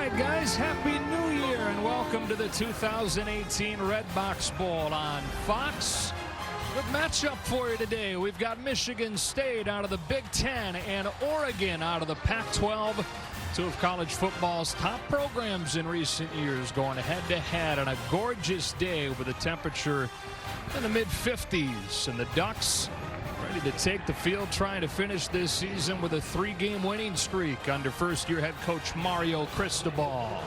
right, guys, Happy New Year and welcome to the 2018 Redbox Bowl on Fox. Good matchup for you today. We've got Michigan State out of the Big Ten and Oregon out of the Pac-12. Two of college football's top programs in recent years going head-to-head on a gorgeous day with a temperature in the mid-50s. And the Ducks ready to take the field, trying to finish this season with a 3-game winning streak under first-year head coach Mario Cristobal.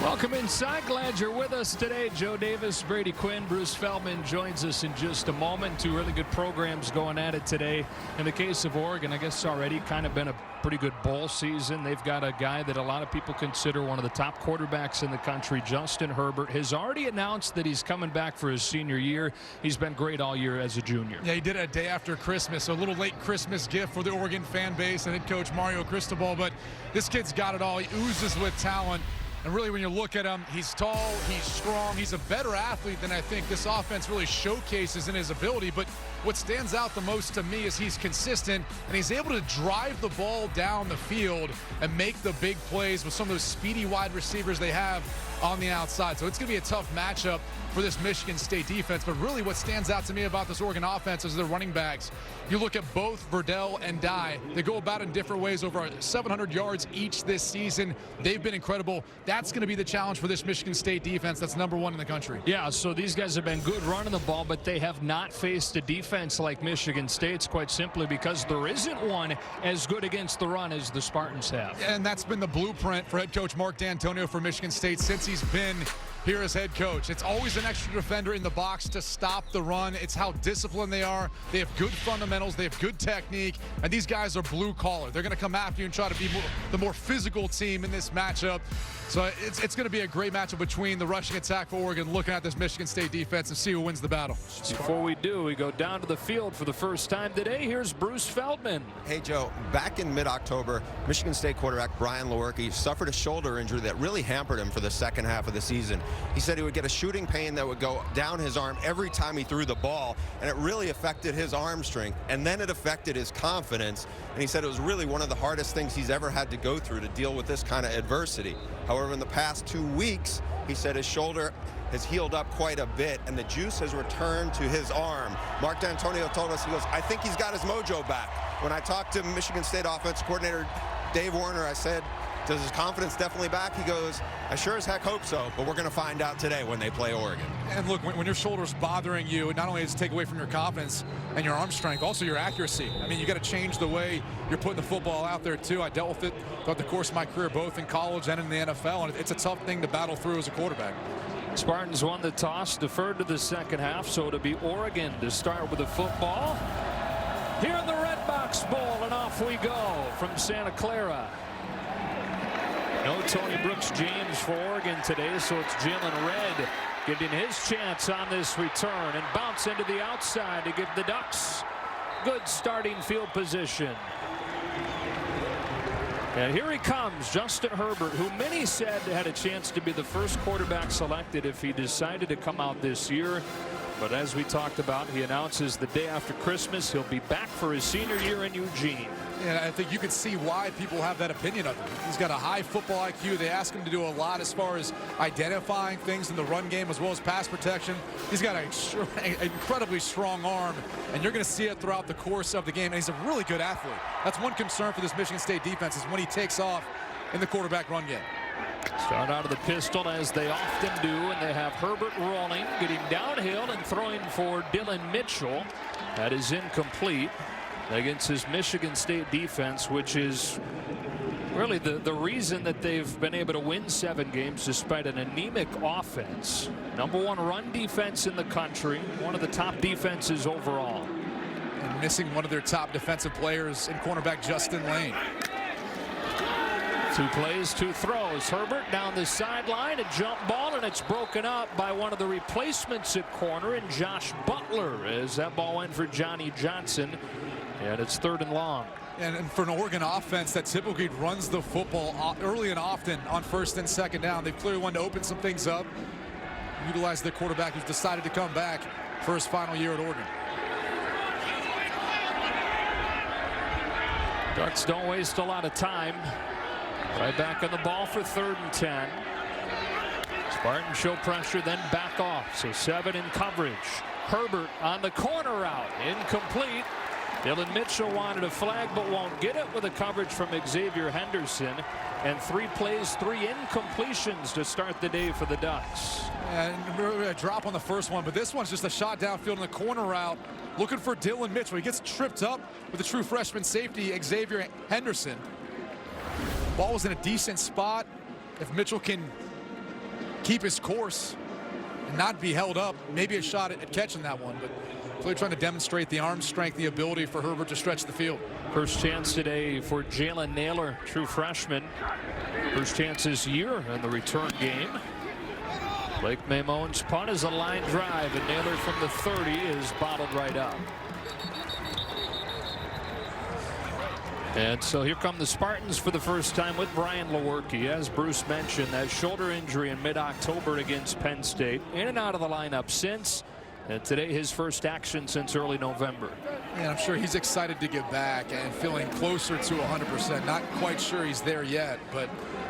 Welcome inside. Glad you're with us today. Joe Davis, Brady Quinn, Bruce Feldman joins us in just a moment. Two really good programs going at it today. In the case of Oregon, I guess it's already kind of been a pretty good bowl season. They've got a guy that a lot of people consider one of the top quarterbacks in the country, Justin Herbert, has already announced that he's coming back for his senior year. He's been great all year as a junior. Yeah, he did it a day after Christmas, so a little late Christmas gift for the Oregon fan base and head coach Mario Cristobal. But this kid's got it all. He oozes with talent. And really, when you look at him, he's tall, he's strong, he's a better athlete than I think this offense really showcases in his ability. But what stands out the most to me is he's consistent, and he's able to drive the ball down the field and make the big plays with some of those speedy wide receivers they have on the outside. So it's going to be a tough matchup for this Michigan State defense. But really what stands out to me about this Oregon offense is their running backs. You look at both Verdell and Dye. They go about in different ways, over 700 yards each this season. They've been incredible. That's going to be the challenge for this Michigan State defense that's #1 in the country. Yeah, so these guys have been good running the ball, but they have not faced a defense like Michigan State's, quite simply because there isn't one as good against the run as the Spartans have. And that's been the blueprint for head coach Mark D'Antonio for Michigan State since he's been here as head coach. It's always an extra defender in the box to stop the run. It's how disciplined they are. They have good fundamentals. They have good technique. And these guys are blue collar. They're going to come after you and try to be the more physical team in this matchup. So it's going to be a great matchup between the rushing attack for Oregon, looking at this Michigan State defense and see who wins the battle. Before we do, we go down to the field for the first time today. Here's Bruce Feldman. Hey, Joe, back in mid-October, Michigan State quarterback Brian Lewerke suffered a shoulder injury that really hampered him for the second half of the season. He said he would get a shooting pain that would go down his arm every time he threw the ball, and it really affected his arm strength, and then it affected his confidence. And he said it was really one of the hardest things he's ever had to go through to deal with this kind of adversity. However, in the past 2 weeks, he said his shoulder has healed up quite a bit, and the juice has returned to his arm. Mark D'Antonio told us, he goes, I think he's got his mojo back. When I talked to Michigan State offensive coordinator Dave Warner, I said, does his confidence definitely back? He goes, I sure as heck hope so, but we're going to find out today when they play Oregon. And look, when your shoulder's bothering you, not only does it take away from your confidence and your arm strength, also your accuracy. I mean, you got to change the way you're putting the football out there, too. I dealt with it throughout the course of my career, both in college and in the NFL, and it's a tough thing to battle through as a quarterback. Spartans won the toss, deferred to the second half, so it'll be Oregon to start with the football. Here in the Redbox Bowl, and off we go from Santa Clara. No Tony Brooks James for Oregon today, so it's Jalen Red getting his chance on this return and bounce into the outside to give the Ducks good starting field position. And here he comes, Justin Herbert, who many said had a chance to be the first quarterback selected if he decided to come out this year. But as we talked about, he announces the day after Christmas he'll be back for his senior year in Eugene. And I think you can see why people have that opinion of him. He's got a high football IQ. They ask him to do a lot as far as identifying things in the run game as well as pass protection. He's got an incredibly strong arm, and you're going to see it throughout the course of the game. And he's a really good athlete. That's one concern for this Michigan State defense is when he takes off in the quarterback run game. Start out of the pistol as they often do, and they have Herbert rolling, getting downhill and throwing for Dylan Mitchell. That is incomplete against his Michigan State defense, which is really the reason that they've been able to win 7 games despite an anemic offense. #1 run defense in the country, one of the top defenses overall. And missing one of their top defensive players in cornerback Justin Lane. 2 plays, 2 throws. Herbert down the sideline, a jump ball, and it's broken up by one of the replacements at corner, and Josh Butler, as that ball went for Johnny Johnson, and it's 3rd and long. And for an Oregon offense that typically runs the football early and often on first and second down, they've clearly wanted to open some things up, utilize their quarterback who's decided to come back for his final year at Oregon. Ducks don't waste a lot of time. Right back on the ball for 3rd and 10. Spartans show pressure, then back off. So 7 in coverage. Herbert on the corner route. Incomplete. Dylan Mitchell wanted a flag but won't get it with a coverage from Xavier Henderson. And 3 plays, 3 incompletions to start the day for the Ducks. And a drop on the first one, but this one's just a shot downfield in the corner route. Looking for Dylan Mitchell. He gets tripped up with the true freshman safety, Xavier Henderson. Ball was in a decent spot. If Mitchell can keep his course and not be held up, maybe a shot at catching that one, but clearly trying to demonstrate the arm strength, the ability for Herbert to stretch the field. First chance today for Jalen Naylor, true freshman. First chance this year in the return game. Blake Mamone's punt is a line drive, and Naylor from the 30 is bottled right up. And so here come the Spartans for the first time with Brian Lewerke. As Bruce mentioned, that shoulder injury in mid-October against Penn State. In and out of the lineup since. And today his first action since early November. And I'm sure he's excited to get back and feeling closer to 100%. Not quite sure he's there yet, but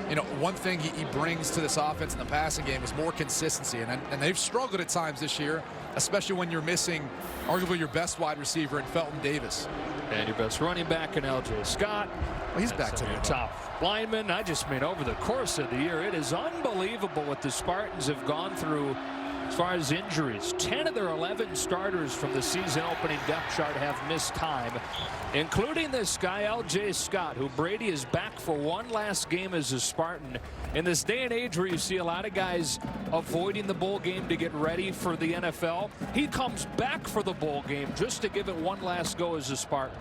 you know, one thing he brings to this offense in the passing game is more consistency. And they've struggled at times this year, especially when you're missing arguably your best wide receiver in Felton Davis. And your best running back in L.J. Scott. Well, he's back to your top lineman. I just mean over the course of the year, it is unbelievable what the Spartans have gone through as far as injuries. 10 of their 11 starters from the season opening depth chart have missed time, including this guy, L.J. Scott, who Brady is back for one last game as a Spartan. In this day and age where you see a lot of guys avoiding the bowl game to get ready for the NFL, he comes back for the bowl game just to give it one last go as a Spartan.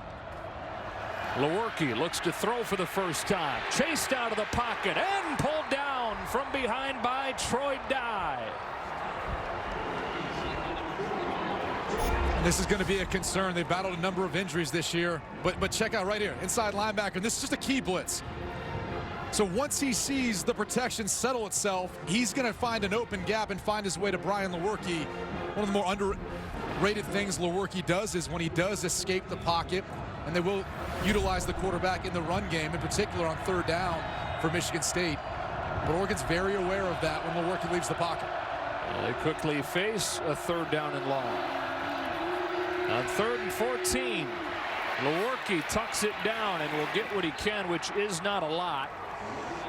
Lewerke looks to throw for the first time. Chased out of the pocket and pulled down from behind by Troy Dye. This is going to be a concern. They've battled a number of injuries this year, but check out right here, inside linebacker. This is just a key blitz. So once he sees the protection settle itself, he's going to find an open gap and find his way to Brian Lewerke. One of the more underrated things Lewerke does is when he does escape the pocket, and they will utilize the quarterback in the run game, in particular on 3rd down for Michigan State. But Oregon's very aware of that when Lewerke leaves the pocket. They quickly face a 3rd down and long. On 3rd and 14, Lewerke tucks it down and will get what he can, which is not a lot.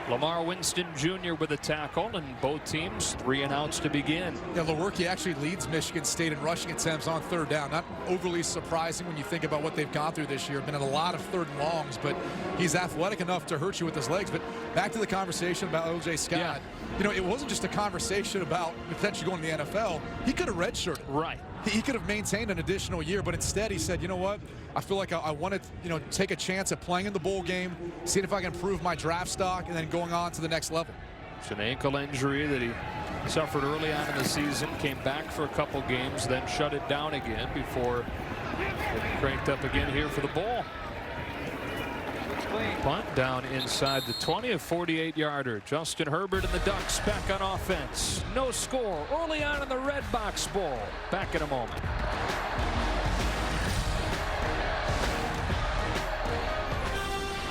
Lamar Winston Jr. with a tackle, and both teams 3 and outs to begin. Yeah, Lewerke actually leads Michigan State in rushing attempts on 3rd down. Not overly surprising when you think about what they've gone through this year. Been in a lot of 3rd and longs, but he's athletic enough to hurt you with his legs. But back to the conversation about L.J. Scott. Yeah. You know, it wasn't just a conversation about potentially going to the NFL. He could have redshirted. Right. He could have maintained an additional year, but instead he said, you know what, I feel like I want to, you know, take a chance at playing in the bowl game, seeing if I can improve my draft stock, and then going on to the next level. It's an ankle injury that he suffered early on in the season, came back for a couple games, then shut it down again before getting cranked up again here for the bowl. Punt down inside the 20, a 48-yarder. Justin Herbert and the Ducks back on offense. No score early on in the Redbox Bowl. Back in a moment.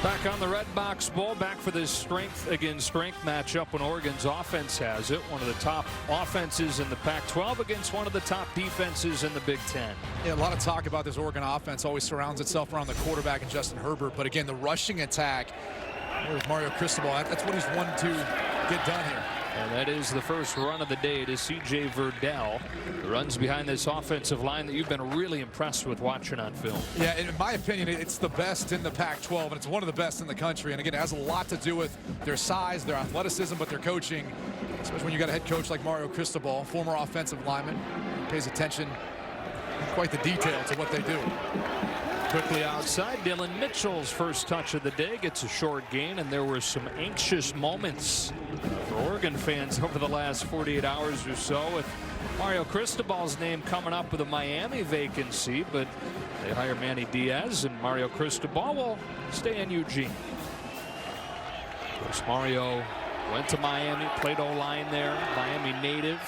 Back on the Redbox Bowl, back for this strength against strength matchup when Oregon's offense has it. One of the top offenses in the Pac-12 against one of the top defenses in the Big Ten. Yeah, a lot of talk about this Oregon offense always surrounds itself around the quarterback and Justin Herbert. But again, the rushing attack, there's Mario Cristobal. That's what he's wanted to get done here. And that is the first run of the day to C.J. Verdell, who runs behind this offensive line that you've been really impressed with watching on film. Yeah, in my opinion, it's the best in the Pac-12, and it's one of the best in the country. And again, it has a lot to do with their size, their athleticism, but their coaching, especially when you got a head coach like Mario Cristobal, former offensive lineman, pays attention, quite the detail to what they do. Quickly outside, Dylan Mitchell's first touch of the day gets a short gain, and there were some anxious moments for Oregon fans over the last 48 hours or so with Mario Cristobal's name coming up with a Miami vacancy, but They hire Manny Diaz, and Mario Cristobal will stay in Eugene. Of course, Mario went to Miami, played O-line there, Miami native.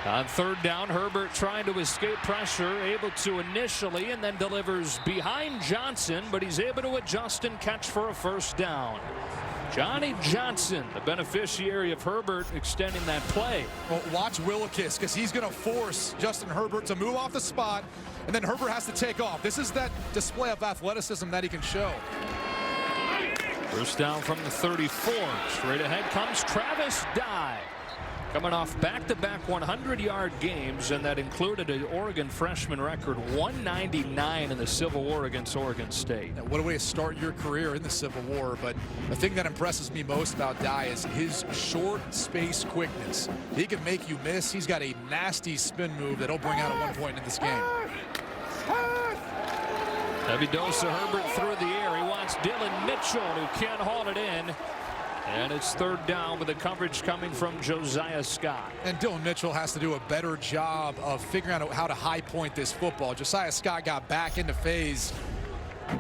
On third down, Herbert trying to escape pressure, able to initially, and then delivers behind Johnson, but he's able to adjust and catch for a first down. Johnny Johnson, the beneficiary of Herbert extending that play. Well, watch Lewerke, because he's going to force Justin Herbert to move off the spot, and then Herbert has to take off. This is that display of athleticism that he can show. First down from the 34. Straight ahead comes Travis Dye. Coming off back-to-back 100-yard games, and that included an Oregon freshman record 199 in the Civil War against Oregon State. Now, what a way to start your career in the Civil War. But the thing that impresses me most about Dye is his short space quickness. He can make you miss. He's got a nasty spin move that he'll bring out at one point in this game. Heavy dose of Herbert through the air. He wants Dylan Mitchell, who can't haul it in. And it's third down with the coverage coming from Josiah Scott. And Dylan Mitchell has to do a better job of figuring out how to high point this football. Josiah Scott got back into phase right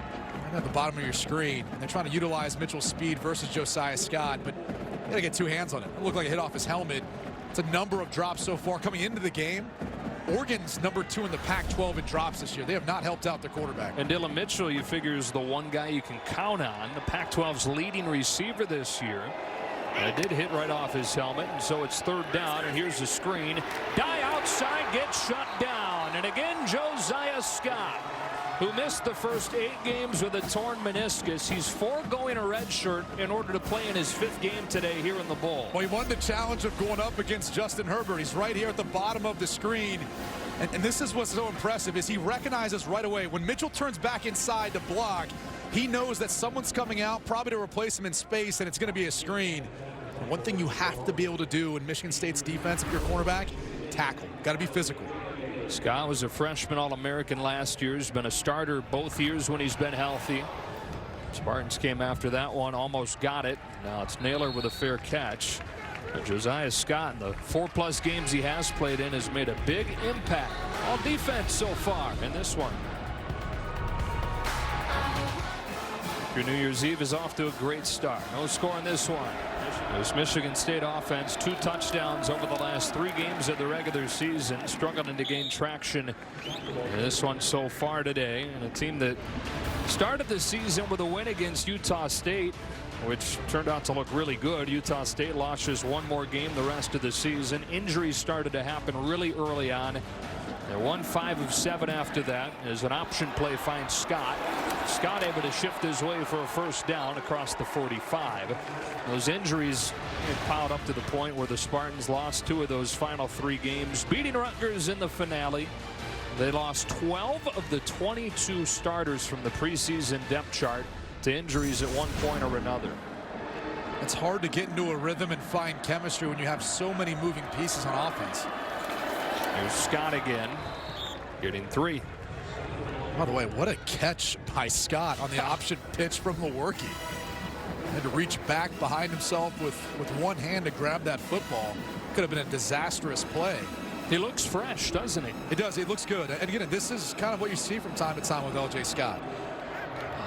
at the bottom of your screen. And they're trying to utilize Mitchell's speed versus Josiah Scott, but you gotta get two hands on it. It looked like it hit off his helmet. It's a number of drops so far coming into the game. Oregon's #2 in the Pac-12 in drops this year. They have not helped out their quarterback. And Dylan Mitchell, you figure, is the one guy you can count on. The Pac-12's leading receiver this year. And it did hit right off his helmet, and so it's third down, and here's the screen. Dye outside, gets shut down. And again, Josiah Scott, who missed the first 8 games with a torn meniscus. He's foregoing a red shirt in order to play in his 5th game today here in the bowl. Well, he won the challenge of going up against Justin Herbert. He's right here at the bottom of the screen. And this is what's so impressive is he recognizes right away when Mitchell turns back inside to block, he knows that someone's coming out probably to replace him in space, and it's going to be a screen. And one thing you have to be able to do in Michigan State's defense if you're a cornerback, tackle. Got to be physical. Scott was a freshman All-American last year. He's been a starter both years when he's been healthy. Spartans came after that one, almost got it. Now it's Naylor with a fair catch. But Josiah Scott, in the 4+ games he has played in, has made a big impact on defense so far in this one. Your New Year's Eve is off to a great start. No score in this one. This Michigan State offense, 2 touchdowns over the last 3 games of the regular season, struggling to gain traction in this one so far today. And a team that started the season with a win against Utah State, which turned out to look really good. Utah State lost just 1 more game the rest of the season. Injuries started to happen really early on. They won 5 of 7 after that as an option play finds Scott. Scott able to shift his way for a first down across the 45. Those injuries piled up to the point where the Spartans lost 2 of those final 3 games, beating Rutgers in the finale. They lost 12 of the 22 starters from the preseason depth chart to injuries at one point or another. It's hard to get into a rhythm and find chemistry when you have so many moving pieces on offense. Here's Scott again, getting 3. By the way, what a catch by Scott on the option pitch from Lewerke. Had to reach back behind himself with one hand to grab that football. Could have been a disastrous play. He looks fresh, doesn't he? It does. He looks good. And again, this is kind of what you see from time to time with L.J. Scott.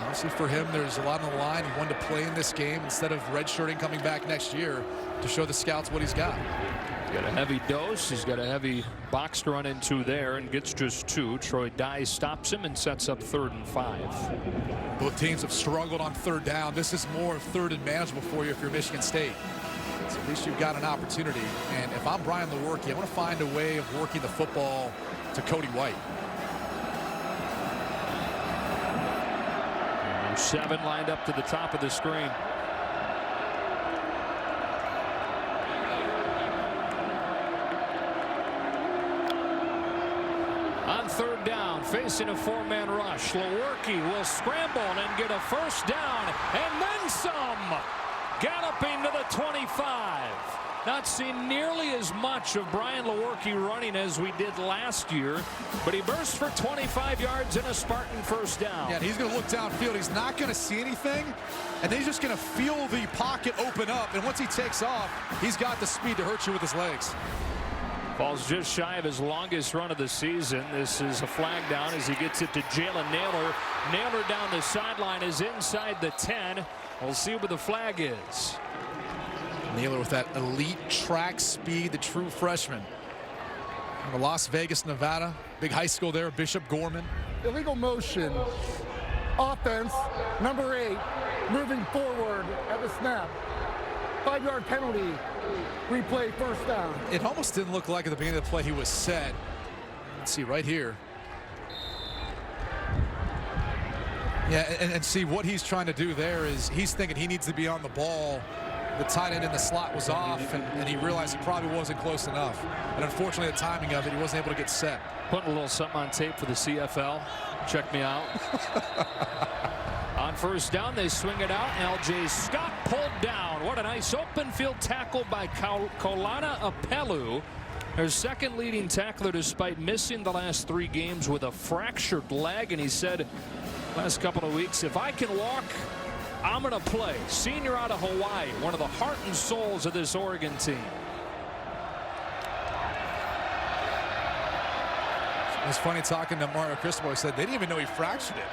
Obviously for him, there's a lot on the line. He wanted to play in this game instead of redshirting coming back next year to show the scouts what he's got. He's got a heavy dose. He's got a heavy box to run into there and gets just 2. Troy Dye stops him and sets up 3rd and 5. Both teams have struggled on 3rd down. This is more 3rd and manageable for you if you're Michigan State. So at least you've got an opportunity. And if I'm Brian Lewerke, I want to find a way of working the football to Cody White. 7 lined up to the top of the screen. On 3rd down, facing a 4-man rush, Lewerke will scramble and get a first down, and then some. Galloping to the 25. Not seen nearly as much of Brian Lewerke running as we did last year, but he burst for 25 yards and a Spartan first down. Yeah, and he's going to look downfield. He's not going to see anything, and then he's just going to feel the pocket open up, and once he takes off, he's got the speed to hurt you with his legs. Falls just shy of his longest run of the season. This is a flag down as he gets it to Jalen Naylor. Naylor down the sideline is inside the 10. We'll see where the flag is. Naylor with that elite track speed, the true freshman. From Las Vegas, Nevada. Big high school there, Bishop Gorman. Illegal motion. Offense, number 8, moving forward at the snap. 5-yard penalty. Replay, first down. It almost didn't look like at the beginning of the play he was set. Let's see right here. Yeah, and see what he's trying to do there is he's thinking he needs to be on the ball. The tight end in the slot was off, and he realized he probably wasn't close enough. And unfortunately, the timing of it, he wasn't able to get set. Putting a little something on tape for the CFL. Check me out. On first down, they swing it out. L.J. Scott pulled down. What a nice open field tackle by Kolana Apelu. Their second leading tackler despite missing the last 3 games with a fractured leg. And he said last couple of weeks, if I can walk, I'm going to play. Senior out of Hawaii, one of the heart and souls of this Oregon team. It was funny talking to Mario Cristobal. He said they didn't even know he fractured it.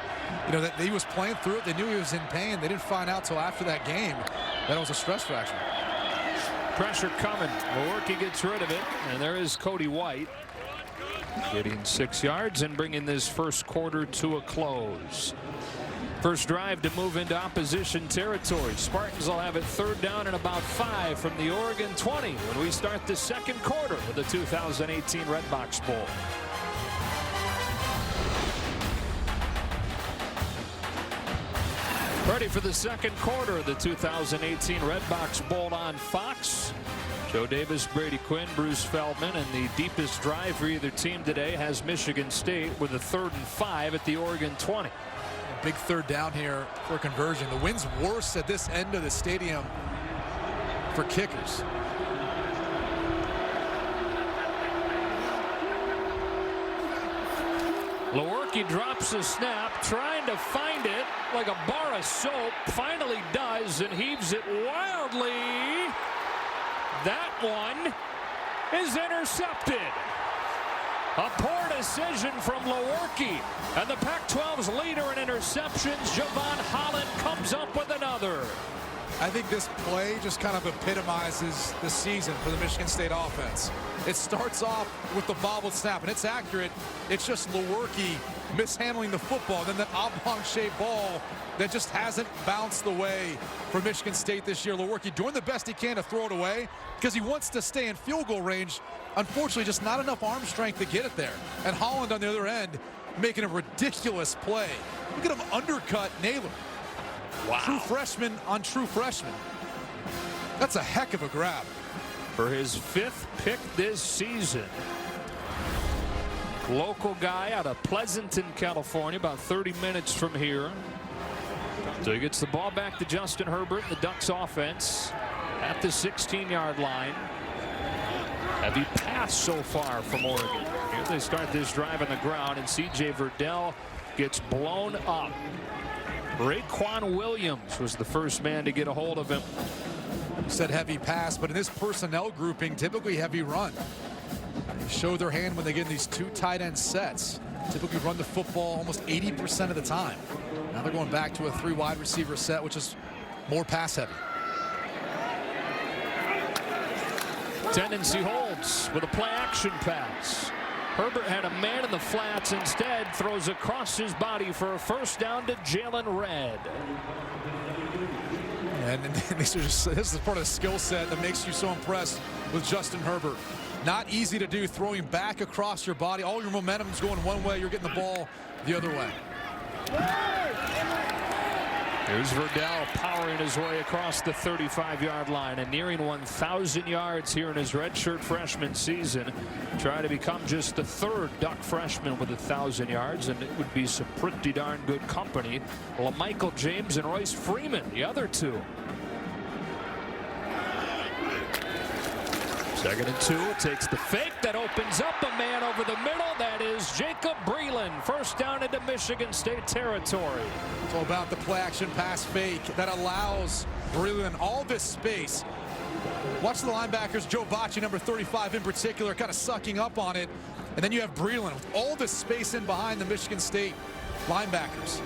You know, that he was playing through it. They knew he was in pain. They didn't find out till after that game that it was a stress fracture. Pressure coming. Lewerke gets rid of it. And there is Cody White getting 6 yards and bringing this first quarter to a close. First drive to move into opposition territory. Spartans will have it 3rd down and about 5 from the Oregon 20 when we start the second quarter of the 2018 Redbox Bowl. Ready for the second quarter of the 2018 Redbox Bowl on Fox. Joe Davis, Brady Quinn, Bruce Feldman, and the deepest drive for either team today has Michigan State with a 3rd and 5 at the Oregon 20. Big 3rd down here for conversion. The wind's worse at this end of the stadium for kickers. Lewerke drops a snap, trying to find it like a bar of soap. Finally does and heaves it wildly. That one is intercepted. A poor decision from Lewerke. And the Pac-12's leader in interceptions, Javon Holland, comes up with another. I think this play just kind of epitomizes the season for the Michigan State offense. It starts off with the bobbled snap, and it's accurate. It's just Lewerke mishandling the football. Then that oblong-shaped ball that just hasn't bounced the way for Michigan State this year. Lewerke doing the best he can to throw it away because he wants to stay in field goal range. Unfortunately, just not enough arm strength to get it there. And Holland on the other end making a ridiculous play. Look at him undercut Naylor. Wow. True freshman on true freshman. That's a heck of a grab. For his 5th pick this season. Local guy out of Pleasanton, California, about 30 minutes from here. So he gets the ball back to Justin Herbert and the Ducks offense at the 16-yard line. Heavy pass so far from Oregon. Here they start this drive on the ground, and C.J. Verdell gets blown up. Raekwon Williams was the first man to get a hold of him. Said heavy pass, but in this personnel grouping, typically heavy run. They show their hand when they get in these 2 tight end sets. Typically run the football almost 80% of the time. Now they're going back to a 3 wide receiver set, which is more pass heavy. Tendency holds with a play action pass. Herbert had a man in the flats, instead throws across his body for a first down to Jalen Red. And this is part of the skill set that makes you so impressed with Justin Herbert. Not easy to do, throwing back across your body. All your momentum's going one way, you're getting the ball the other way. Here's Verdell powering his way across the 35-yard line and nearing 1,000 yards here in his redshirt freshman season. Trying to become just the 3rd Duck freshman with 1,000 yards, and it would be some pretty darn good company. LaMichael James and Royce Freeman, the other 2. 2nd and 2, takes the fake that opens up a man over the middle. That is Jacob Breland. First down into Michigan State territory. It's all about the play action pass fake that allows Breland all this space. Watch the linebackers, Joe Bacci, number 35 in particular, kind of sucking up on it. And then you have Breland with all this space in behind the Michigan State linebackers.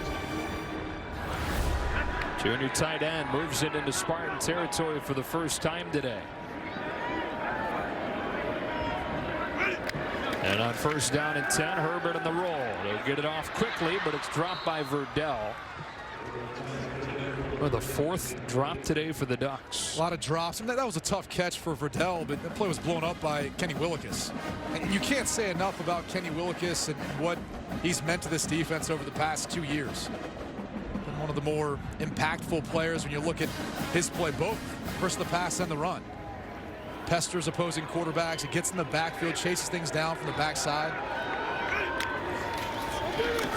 Junior tight end moves it into Spartan territory for the first time today. And on first down and 10, Herbert in the roll. They'll get it off quickly, but it's dropped by Verdell. Well, the fourth drop today for the Ducks. A lot of drops. And that was a tough catch for Verdell, but the play was blown up by Kenny Willekes. And you can't say enough about Kenny Willekes and what he's meant to this defense over the past 2 years. Been one of the more impactful players when you look at his play, both versus the pass and the run. Pesters opposing quarterbacks. He gets in the backfield, chases things down from the backside.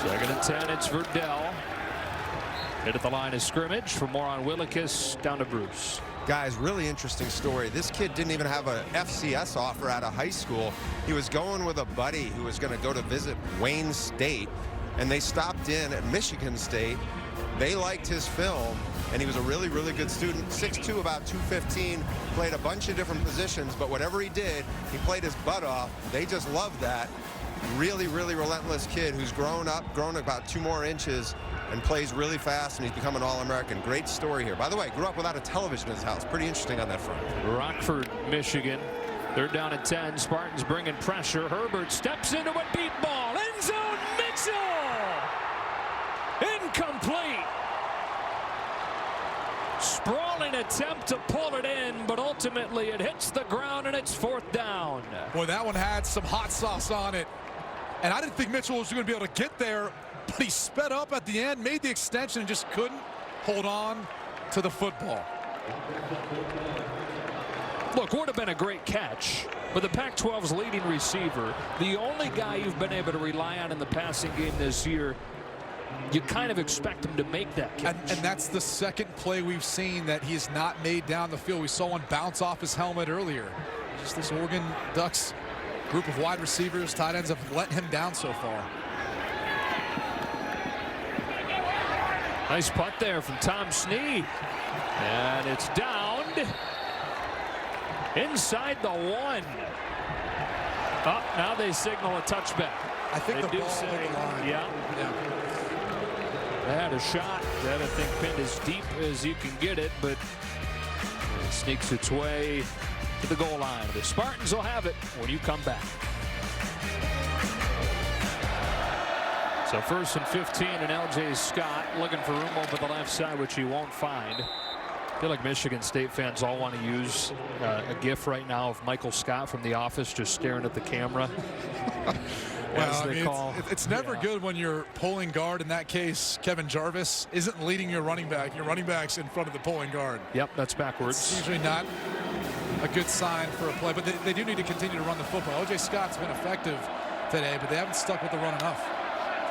Second and 10, it's Verdell. Hit at the line of scrimmage. For more on Willekes, down to Bruce. Guys, really interesting story. This kid didn't even have a FCS offer out of high school. He was going with a buddy who was going to go to visit Wayne State, and they stopped in at Michigan State. They liked his film, and he was a really, really good student. 6'2", about 215, played a bunch of different positions, but whatever he did, he played his butt off. They just loved that. Really, really relentless kid who's grown about 2 more inches and plays really fast, and he's become an All-American. Great story here. By the way, grew up without a television in his house. Pretty interesting on that front. Rockford, Michigan. Third down and 10. Spartans bringing pressure. Herbert steps into a deep ball. End zone, Mitchell! Incomplete. Sprawling attempt to pull it in, but ultimately it hits the ground, and it's fourth down. Boy, that one had some hot sauce on it. And I didn't think Mitchell was going to be able to get there, but he sped up at the end, made the extension, and just couldn't hold on to the football. Look, would have been a great catch, but the Pac-12's leading receiver, the only guy you've been able to rely on in the passing game this year, you kind of expect him to make that catch. And that's the second play we've seen that he has not made down the field. We saw one bounce off his helmet earlier. Just this Oregon Ducks group of wide receivers, tight ends have let him down so far. Nice putt there from Tom Snead. And it's downed inside the 1. Oh, now they signal a touchback. I think they the ball say, over the line. Yeah. They had a shot that I think pinned as deep as you can get it, but it sneaks its way to the goal line. The Spartans will have it when you come back. So first and 15, and L.J. Scott looking for room over the left side, which he won't find. I feel like Michigan State fans all want to use a GIF right now of Michael Scott from The Office just staring at the camera. Well, I mean, it's never good when your pulling guard, in that case Kevin Jarvis, isn't leading your running back. Your running back's in front of the pulling guard. Yep, that's backwards. It's usually not a good sign for a play, but they do need to continue to run the football. O.J. Scott's been effective today, but they haven't stuck with the run enough.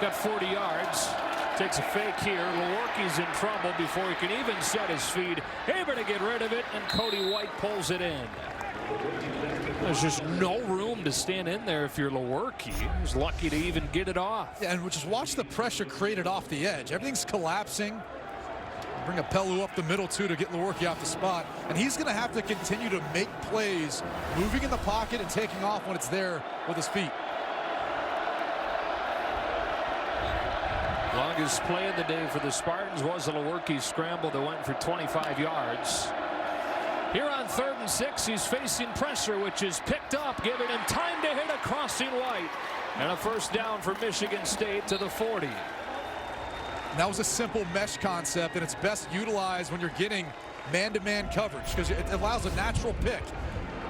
Got 40 yards. Takes a fake here. Lewerke's in trouble before he can even set his feet. Able to get rid of it, and Cody White pulls it in. There's just no room to stand in there if you're Lewerke. He's lucky to even get it off. Yeah, and just watch the pressure created off the edge. Everything's collapsing. Bring a Pelu up the middle, too, to get Lewerke off the spot. And he's going to have to continue to make plays, moving in the pocket and taking off when it's there with his feet. Longest play of the day for the Spartans was a Lewerke scramble that went for 25 yards. Here on 3rd and 6, he's facing pressure, which is picked up, giving him time to hit a crossing White. And a first down for Michigan State to the 40. And that was a simple mesh concept, and it's best utilized when you're getting man-to-man coverage because it allows a natural pick.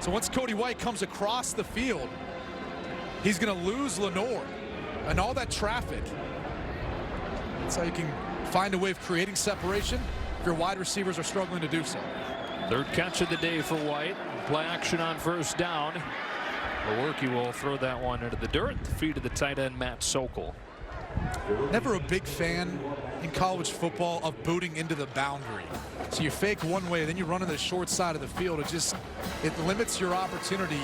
So once Cody White comes across the field, he's going to lose Lenore and all that traffic. That's how you can find a way of creating separation if your wide receivers are struggling to do so. Third catch of the day for White. Play action on first down. Lewerke will throw that one into the dirt. The feet of the tight end, Matt Sokol. Never a big fan in college football of booting into the boundary. So you fake one way, then you run on the short side of the field. It limits your opportunity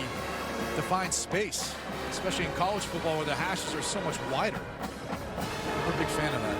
to find space, especially in college football where the hashes are so much wider. I'm a big fan of that.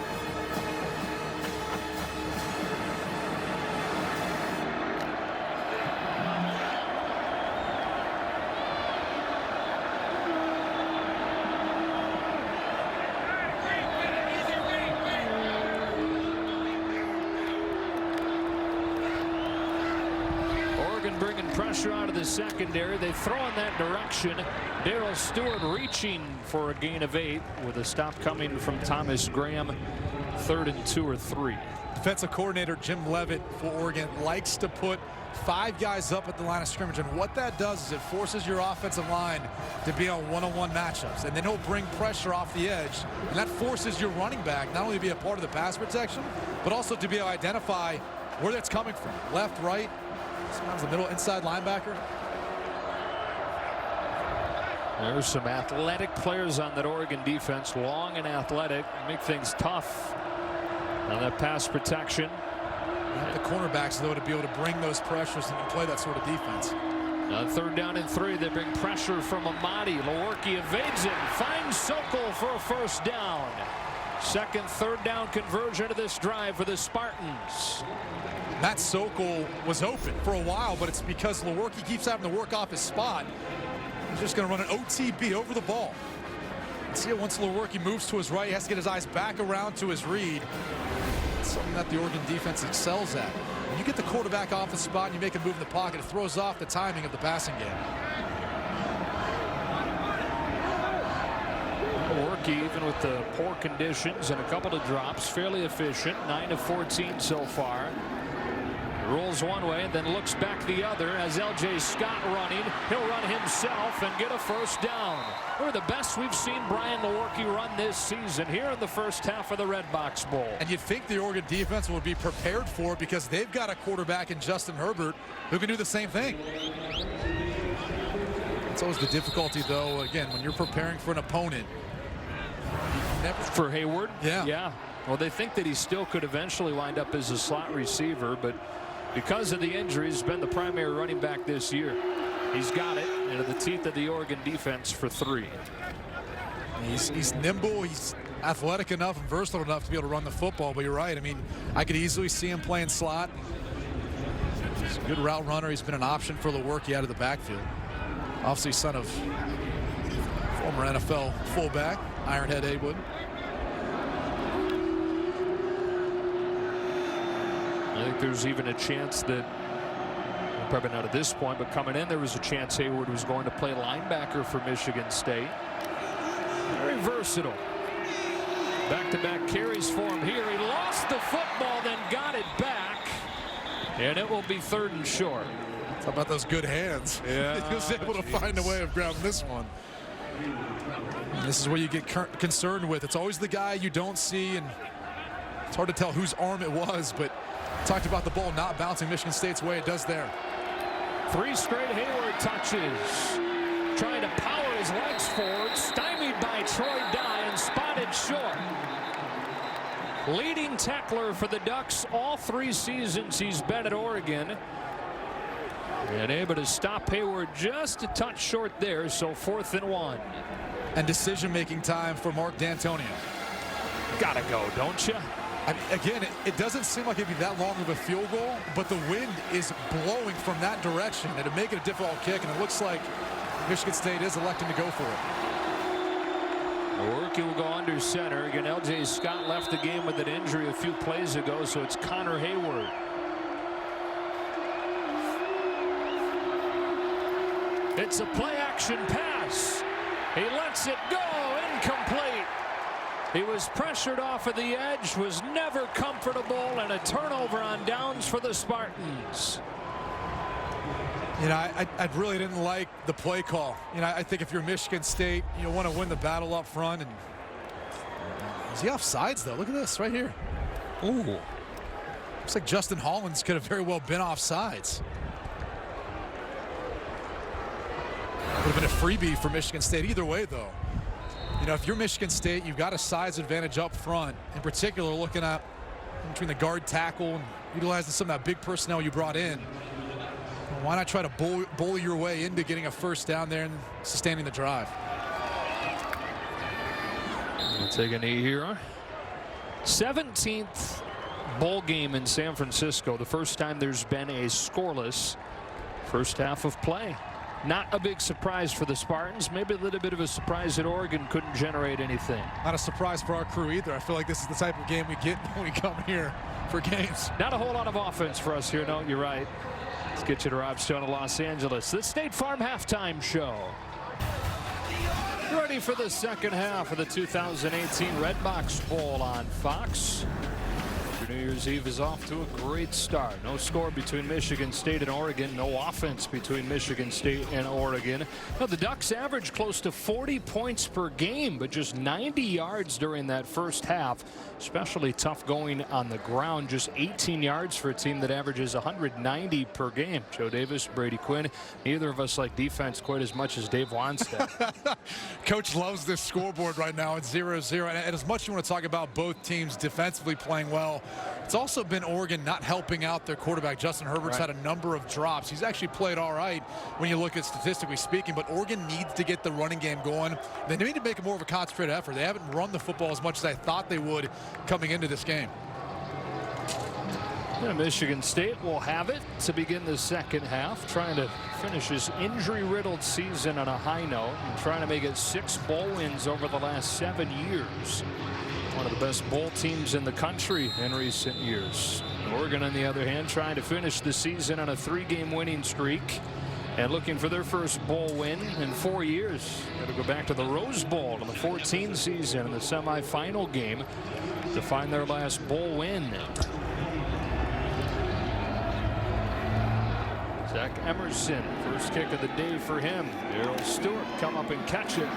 bringing pressure out of the secondary. They throw in that direction. Darrell Stewart reaching for a gain of 8 with a stop coming from Thomas Graham. 3rd and 2 or 3. Defensive coordinator Jim Leavitt for Oregon likes to put 5 guys up at the line of scrimmage, and what that does is it forces your offensive line to be on one-on-one matchups, and then he'll bring pressure off the edge, and that forces your running back not only to be a part of the pass protection, but also to be able to identify where that's coming from. Left, right, sometimes the middle, inside linebacker. There's some athletic players on that Oregon defense, long and athletic, make things tough on that pass protection. You have the cornerbacks, though, to be able to bring those pressures and play that sort of defense. Now 3rd down and 3. They bring pressure from Amadi. Lewerke evades him, finds Sokol for a 1st down. 2nd, 3rd down conversion of this drive for the Spartans. Matt Sokol was open for a while, but it's because Lewerke keeps having to work off his spot. He's just going to run an OTB over the ball. See it once Lewerke moves to his right, he has to get his eyes back around to his read. It's something that the Oregon defense excels at. When you get the quarterback off the spot and you make a move in the pocket, it throws off the timing of the passing game. Lewerke, even with the poor conditions and a couple of drops, fairly efficient. 9 of 14 so far. Rolls one way and then looks back the other as L.J. Scott running. He'll run himself and get a 1st down. We're the best we've seen Brian Lewerke run this season here in the 1st half of the Redbox Bowl. And you'd think the Oregon defense would be prepared for it because they've got a quarterback in Justin Herbert who can do the same thing. It's always the difficulty, though, again, when you're preparing for an opponent. For Hayward? Yeah. Well, they think that he still could eventually wind up as a slot receiver, but because of the injuries, he's been the primary running back this year. He's got it into the teeth of the Oregon defense for 3. He's nimble, he's athletic enough and versatile enough to be able to run the football, but you're right. I mean, I could easily see him playing slot. He's a good route runner. He's been an option for Lewerke out of the backfield. Obviously son of former NFL fullback, Ironhead Haywood. I think there's even a chance that, probably not at this point, but coming in there was a chance Hayward was going to play linebacker for Michigan State. Very versatile. Back-to-back carries for him here. He lost the football, then got it back. And it will be 3rd and short. How about those good hands? Yeah. He was able to find a way of grabbing this one. And this is where you get concerned with. It's always the guy you don't see, and it's hard to tell whose arm it was, but talked about the ball not bouncing Michigan State's way. It does there. 3 straight Hayward touches. Trying to power his legs forward. Stymied by Troy Dye and spotted short. Leading tackler for the Ducks all 3 seasons he's been at Oregon. And able to stop Hayward just a touch short there, so 4th and 1. And decision-making time for Mark D'Antonio. Gotta go, don't you? I mean, again, it doesn't seem like it'd be that long of a field goal, but the wind is blowing from that direction, and it'd make it a difficult kick, and it looks like Michigan State is electing to go for it. Lewerke will go under center. Again, L.J. Scott left the game with an injury a few plays ago, so it's Connor Hayward. It's a play-action pass. He lets it go, incomplete. He was pressured off of the edge, was never comfortable, and a turnover on downs for the Spartans. You know, I really didn't like the play call. You know, I think if you're Michigan State, you want to win the battle up front. And is he offsides, though? Look at this right here. Ooh. Looks like Justin Hollins could have very well been offsides. Would have been a freebie for Michigan State either way, though. You know, if you're Michigan State, you've got a size advantage up front. In particular, looking at between the guard tackle and utilizing some of that big personnel you brought in. Why not try to bully your way into getting a 1st down there and sustaining the drive? We'll take a knee here. 17th bowl game in San Francisco. The first time there's been a scoreless 1st half of play. Not a big surprise for the Spartans. Maybe a little bit of a surprise that Oregon couldn't generate anything. Not a surprise for our crew either. I feel like this is the type of game we get when we come here for games. Not a whole lot of offense for us here. No, you're right. Let's get you to Rob Stone of Los Angeles. The State Farm Halftime Show. Ready for the second half of the 2018 Redbox Bowl on Fox. New Year's Eve is off to a great start. No score between Michigan State and Oregon. No offense between Michigan State and Oregon. Now, the Ducks averaged close to 40 points per game, but just 90 yards during that first half. Especially tough going on the ground. Just 18 yards for a team that averages 190 per game. Joe Davis, Brady Quinn. Neither of us like defense quite as much as Dave Wanstead. Coach loves this scoreboard right now. It's 0-0. And as much as you want to talk about both teams defensively playing well, it's also been Oregon not helping out their quarterback. Justin Herbert's had a number of drops. He's actually played all right when you look at statistically speaking, but Oregon needs to get the running game going. They need to make more of a concentrated effort. They haven't run the football as much as I thought they would coming into this game. Yeah, Michigan State will have it to begin the second half, trying to finish his injury-riddled season on a high note and trying to make it 6 bowl wins over the last 7 years. One of the best bowl teams in the country in recent years. Oregon, on the other hand, trying to finish the season on a 3-game winning streak and looking for their first bowl win in 4 years. Got to go back to the Rose Bowl in the 14 season in the semifinal game to find their last bowl win. Zach Emerson, first kick of the day for him. Darryl Stewart come up and catch it.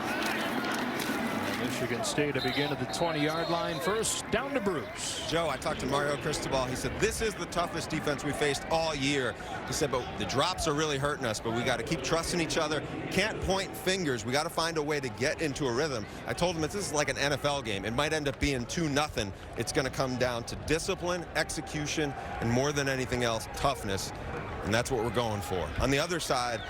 Michigan State to begin at the 20-yard line. First down to Bruce. Joe, I talked to Mario Cristobal. He said this is the toughest defense we faced all year. He said, but the drops are really hurting us, but we got to keep trusting each other. Can't point fingers. We got to find a way to get into a rhythm. I told him this is like an NFL game. It might end up being 2-0. It's going to come down to discipline, execution, and more than anything else, toughness. And that's what we're going for. On the other side,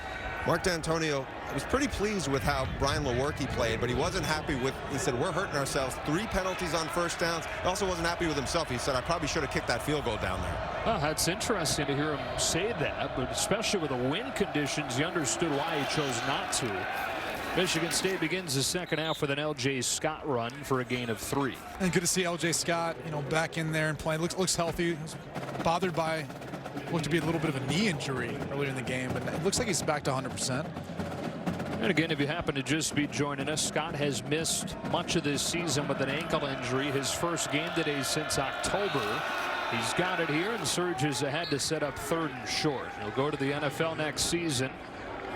Mark D'Antonio was pretty pleased with how Brian Lewerke played, but he wasn't happy with, he said, we're hurting ourselves. 3 penalties on first downs. He also wasn't happy with himself. He said, I probably should have kicked that field goal down there. Well, that's interesting to hear him say that, but especially with the wind conditions, you understood why he chose not to. Michigan State begins the second half with an L.J. Scott run for a gain of 3. And good to see L.J. Scott, back in there and playing. Looks healthy. He's bothered by looked to be a little bit of a knee injury earlier in the game, but it looks like he's back to 100%. And again, if you happen to just be joining us, Scott has missed much of this season with an ankle injury. His first game today since October. He's got it here and surges ahead to set up 3rd and short. He'll go to the NFL next season.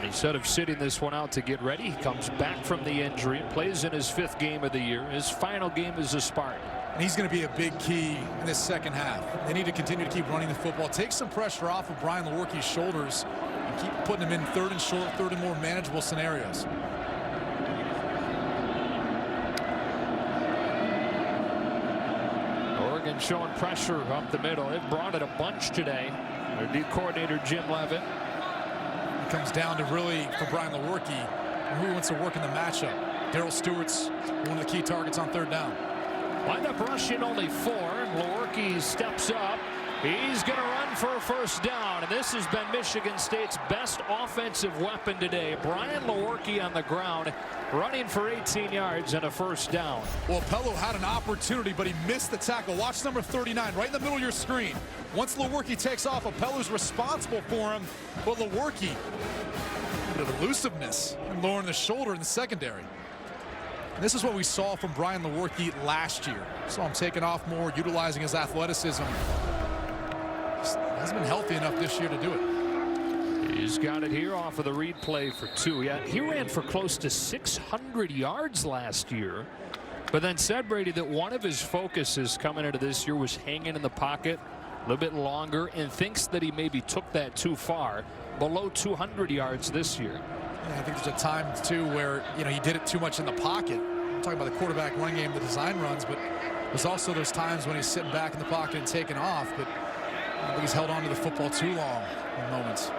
Instead of sitting this one out to get ready, he comes back from the injury, plays in his 5th game of the year. His final game is a Spartan. And he's going to be a big key in this second half. They need to continue to keep running the football, take some pressure off of Brian Lewerke's shoulders, and keep putting him in 3rd and short, 3rd and more manageable scenarios. Oregon showing pressure up the middle. They've brought it a bunch today. Their D coordinator, Jim Leavitt. It comes down to really, for Brian Lewerke, who wants to work in the matchup. Darryl Stewart's one of the key targets on 3rd down. Wind up rushing only 4. Lewerke steps up. He's going to run for a first down. And this has been Michigan State's best offensive weapon today. Brian Lewerke on the ground, running for 18 yards and a first down. Well, Pello had an opportunity, but he missed the tackle. Watch number 39 right in the middle of your screen. Once Lewerke takes off, Pello's responsible for him. But Lewerke, a bit of elusiveness and lowering the shoulder in the secondary. And this is what we saw from Brian Lewerke last year. Saw him taking off more, utilizing his athleticism. Just hasn't been healthy enough this year to do it. He's got it here off of the read play for 2. Yeah, he ran for close to 600 yards last year, but then said, Brady, that one of his focuses coming into this year was hanging in the pocket a little bit longer, and thinks that he maybe took that too far, below 200 yards this year. Yeah, I think there's a time, too, where, he did it too much in the pocket. I'm talking about the quarterback running game, the design runs, but there's also those times when he's sitting back in the pocket and taking off, but I think he's held on to the football too long in moments.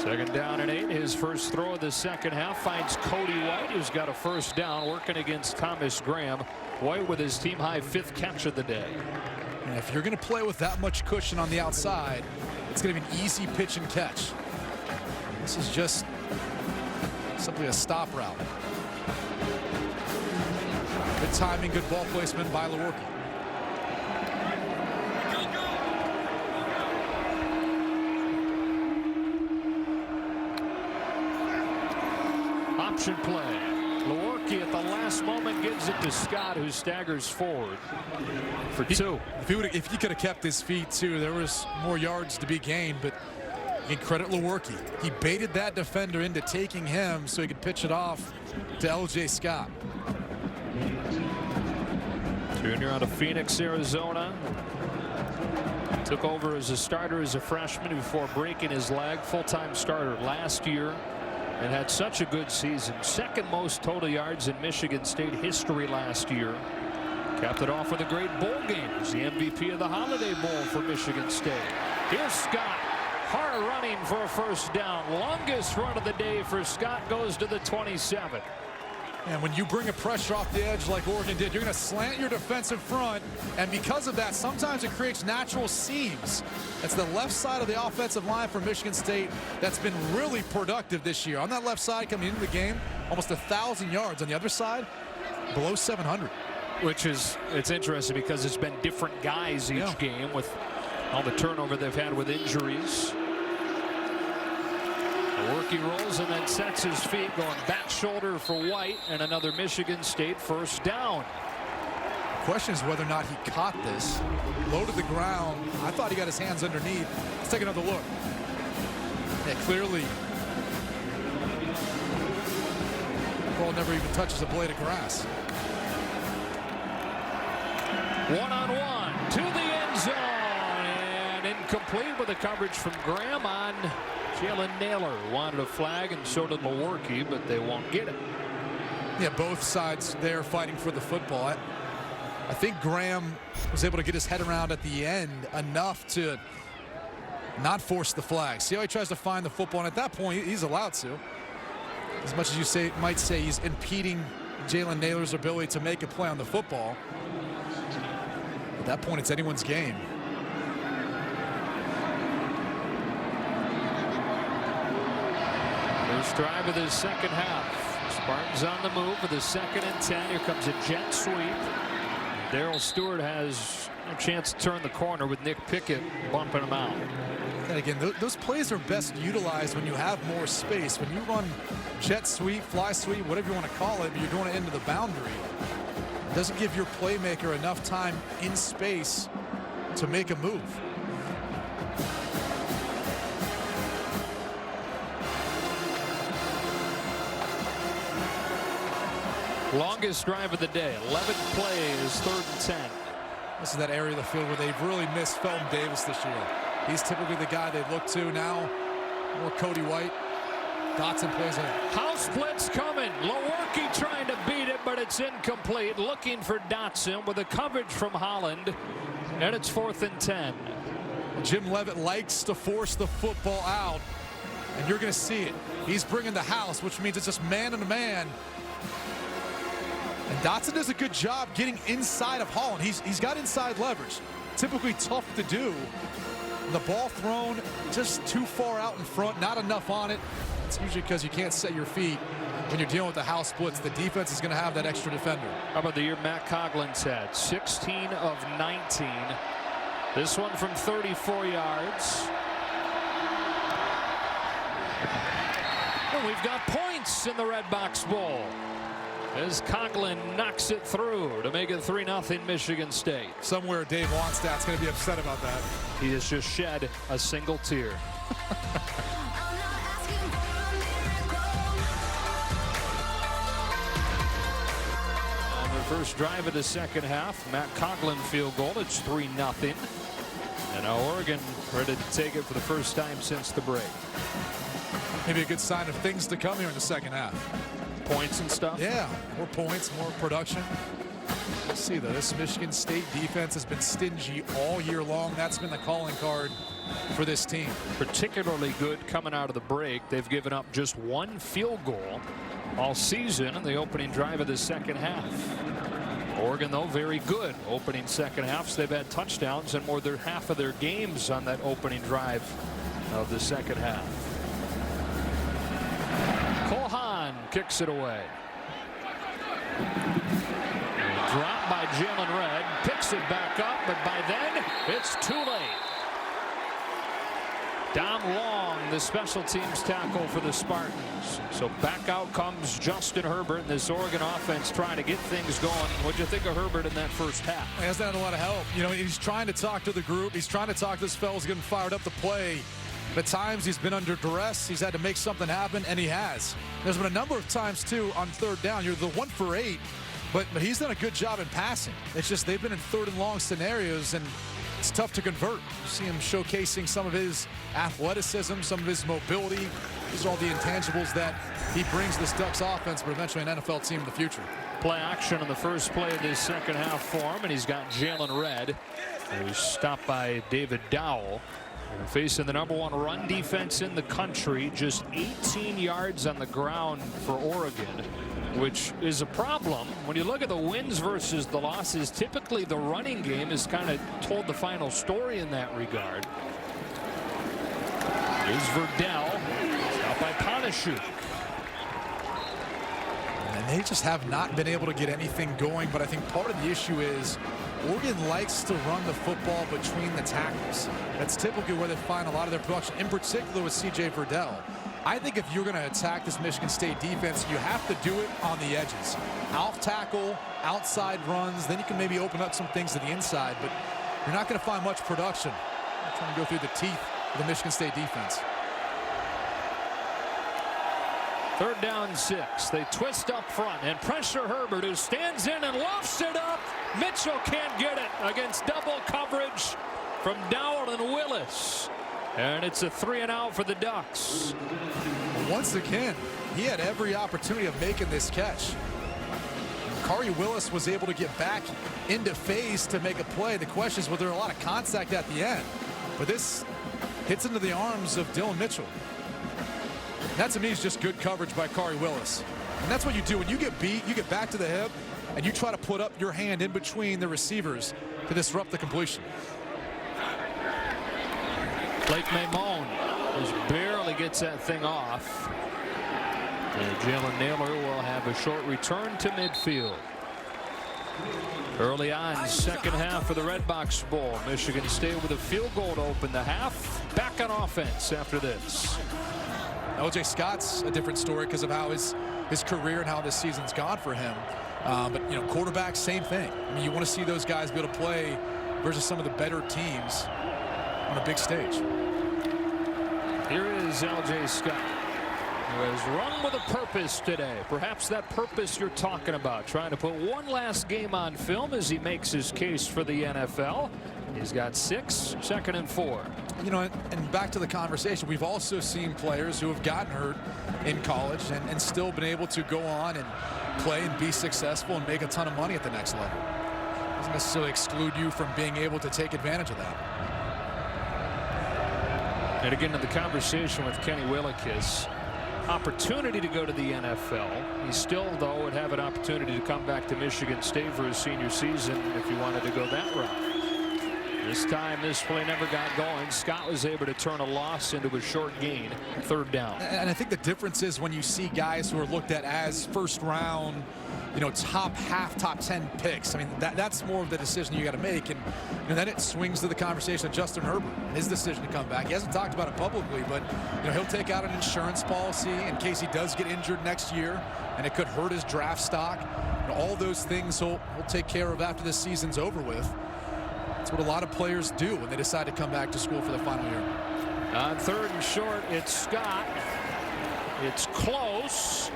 2nd down and 8. His first throw of the second half finds Cody White, who's got a first down, working against Thomas Graham. White with his team-high 5th catch of the day. And if you're going to play with that much cushion on the outside, it's going to be an easy pitch and catch. This is just simply a stop route. Good timing, good ball placement by Lewerke. option play. Lewerke at the last moment gives it to Scott, who staggers forward for 2. If he could have kept his feet too, there was more yards to be gained, but you can credit Lewerke. He baited that defender into taking him so he could pitch it off to LJ Scott. Junior out of Phoenix, Arizona. Took over as a starter as a freshman before breaking his leg. Full-time starter last year and had such a good season. Second most total yards in Michigan State history last year. Capped it off with a great bowl game. He's the MVP of the Holiday Bowl for Michigan State. Here's Scott. Hard running for a first down. Longest run of the day for Scott goes to the 27. And when you bring a pressure off the edge like Oregon did, you're going to slant your defensive front, and because of that, sometimes it creates natural seams. That's the left side of the offensive line for Michigan State that's been really productive this year. On that left side coming into the game, almost 1,000 yards. On the other side, below 700. Which is, it's interesting because it's been different guys each game with all the turnover they've had with injuries. Lewerke rolls and then sets his feet, going back shoulder for White, and another Michigan State first down. The question is whether or not he caught this. Low to the ground. I thought he got his hands underneath. Let's take another look. Yeah, clearly, the ball never even touches a blade of grass. One-on-one to the end zone, and incomplete with the coverage from Graham on Jalen Naylor. Wanted a flag, and so did Lewerke, but they won't get it. Yeah, both sides there fighting for the football. I think Graham was able to get his head around at the end enough to not force the flag. See how he tries to find the football, and at that point, he's allowed to. As much as you might say he's impeding Jalen Naylor's ability to make a play on the football. At that point, it's anyone's game. First drive of the second half. Spartans on the move with a 2nd and 10. Here comes a jet sweep. Darrell Stewart has a chance to turn the corner with Nick Pickett bumping him out. And again, those plays are best utilized when you have more space. When you run jet sweep, fly sweep, whatever you want to call it, but you're doing it into the boundary. It doesn't give your playmaker enough time in space to make a move. Longest drive of the day, 11 plays, 3rd and 10. This is that area of the field where they've really missed Felton Davis this year. He's typically the guy they look to. Now, more Cody White. Dotson plays it. House blitz coming. Lewerke trying to beat it, but it's incomplete. Looking for Dotson with a coverage from Holland, and it's 4th and 10. Jim Leavitt likes to force the football out, and you're going to see it. He's bringing the house, which means it's just man to man. And Dotson does a good job getting inside of Holland. He's got inside leverage. Typically tough to do. The ball thrown just too far out in front, not enough on it. It's usually because you can't set your feet when you're dealing with the house splits. The defense is going to have that extra defender. How about the year Matt Coughlin's had? 16 of 19. This one from 34 yards. And we've got points in the Redbox Bowl as Coughlin knocks it through to make it 3-0 Michigan State. Somewhere Dave Wannstedt's going to be upset about that. He has just shed a single tear. On the first drive of the second half, Matt Coughlin field goal. It's 3-0. And now Oregon ready to take it for the first time since the break. Maybe a good sign of things to come here in the second half. Points and stuff? Yeah, more points, more production. Let's see, though, this Michigan State defense has been stingy all year long. That's been the calling card for this team. Particularly good coming out of the break. They've given up just 1 field goal all season in the opening drive of the second half. Oregon, though, very good opening second halves. They've had touchdowns in more than half of their games on that opening drive of the second half. Cole Haan kicks it away. Dropped by Jalen Red. Picks it back up, but by then, it's too late. Dom Long the special teams tackle for the Spartans. So back out comes Justin Herbert, and this Oregon offense trying to get things going. What'd you think of Herbert in that first half? He hasn't had a lot of help. You know, he's trying to talk to the group. He's trying to talk to this fellow's getting fired up to play. But at times he's been under duress. He's had to make something happen, and he has. There's been a number of times, too, on third down. You're the 1 for 8, but he's done a good job in passing. It's just they've been in third and long scenarios, and it's tough to convert. You see him showcasing some of his athleticism, some of his mobility. These are all the intangibles that he brings this Ducks offense, but eventually an NFL team in the future. Play action on the first play of this second half for him, and he's got Jalen Red, who's stopped by David Dowell. And facing the #1 run defense in the country, just 18 yards on the ground for Oregon, which is a problem. When you look at the wins versus the losses, typically the running game has kind of told the final story in that regard. Here's Verdell, stopped by Panashuk. And they just have not been able to get anything going, but I think part of the issue is Oregon likes to run the football between the tackles. That's typically where they find a lot of their production, in particular with C.J. Verdell. I think if you're going to attack this Michigan State defense, you have to do it on the edges. Off tackle, outside runs, then you can maybe open up some things to the inside, but you're not going to find much production. You're trying to go through the teeth of the Michigan State defense. 3rd down 6. They twist up front and pressure Herbert, who stands in and lofts it up. Mitchell can't get it against double coverage from Dowell and Willis. And it's a 3-and-out for the Ducks. Once again, he had every opportunity of making this catch. Kari Willis was able to get back into phase to make a play. The question is, was there a lot of contact at the end? But this hits into the arms of Dylan Mitchell. That to me is just good coverage by Kari Willis. And that's what you do. When you get beat, you get back to the hip, and you try to put up your hand in between the receivers to disrupt the completion. Blake Mamone just barely gets that thing off. And Jalen Naylor will have a short return to midfield. Early on, second half of the Redbox Bowl. Michigan State with a field goal to open the half. Back on offense after this. LJ Scott's a different story because of how his career and how this season's gone for him. But, you know, quarterback, same thing. I mean, you want to see those guys be able to play versus some of the better teams on a big stage. Here is LJ Scott, who has run with a purpose today. Perhaps that purpose you're talking about, trying to put one last game on film as he makes his case for the NFL. He's got 6, 2nd and 4. You know, and back to the conversation, we've also seen players who have gotten hurt in college and still been able to go on and play and be successful and make a ton of money at the next level. Doesn't necessarily exclude you from being able to take advantage of that. And again, in the conversation with Kenny Willekes, opportunity to go to the NFL. He still, though, would have an opportunity to come back to Michigan State for his senior season if he wanted to go that route. This time, this play never got going. Scott was able to turn a loss into a short gain, 3rd down. And I think the difference is when you see guys who are looked at as first round, you know, top 10 picks. I mean, that's more of the decision you got to make. And then it swings to the conversation of Justin Herbert and his decision to come back. He hasn't talked about it publicly, but, you know, he'll take out an insurance policy in case he does get injured next year, and it could hurt his draft stock. You know, all those things he'll take care of after this season's over with. That's what a lot of players do when they decide to come back to school for their final year. On 3rd and short, it's Scott. It's close.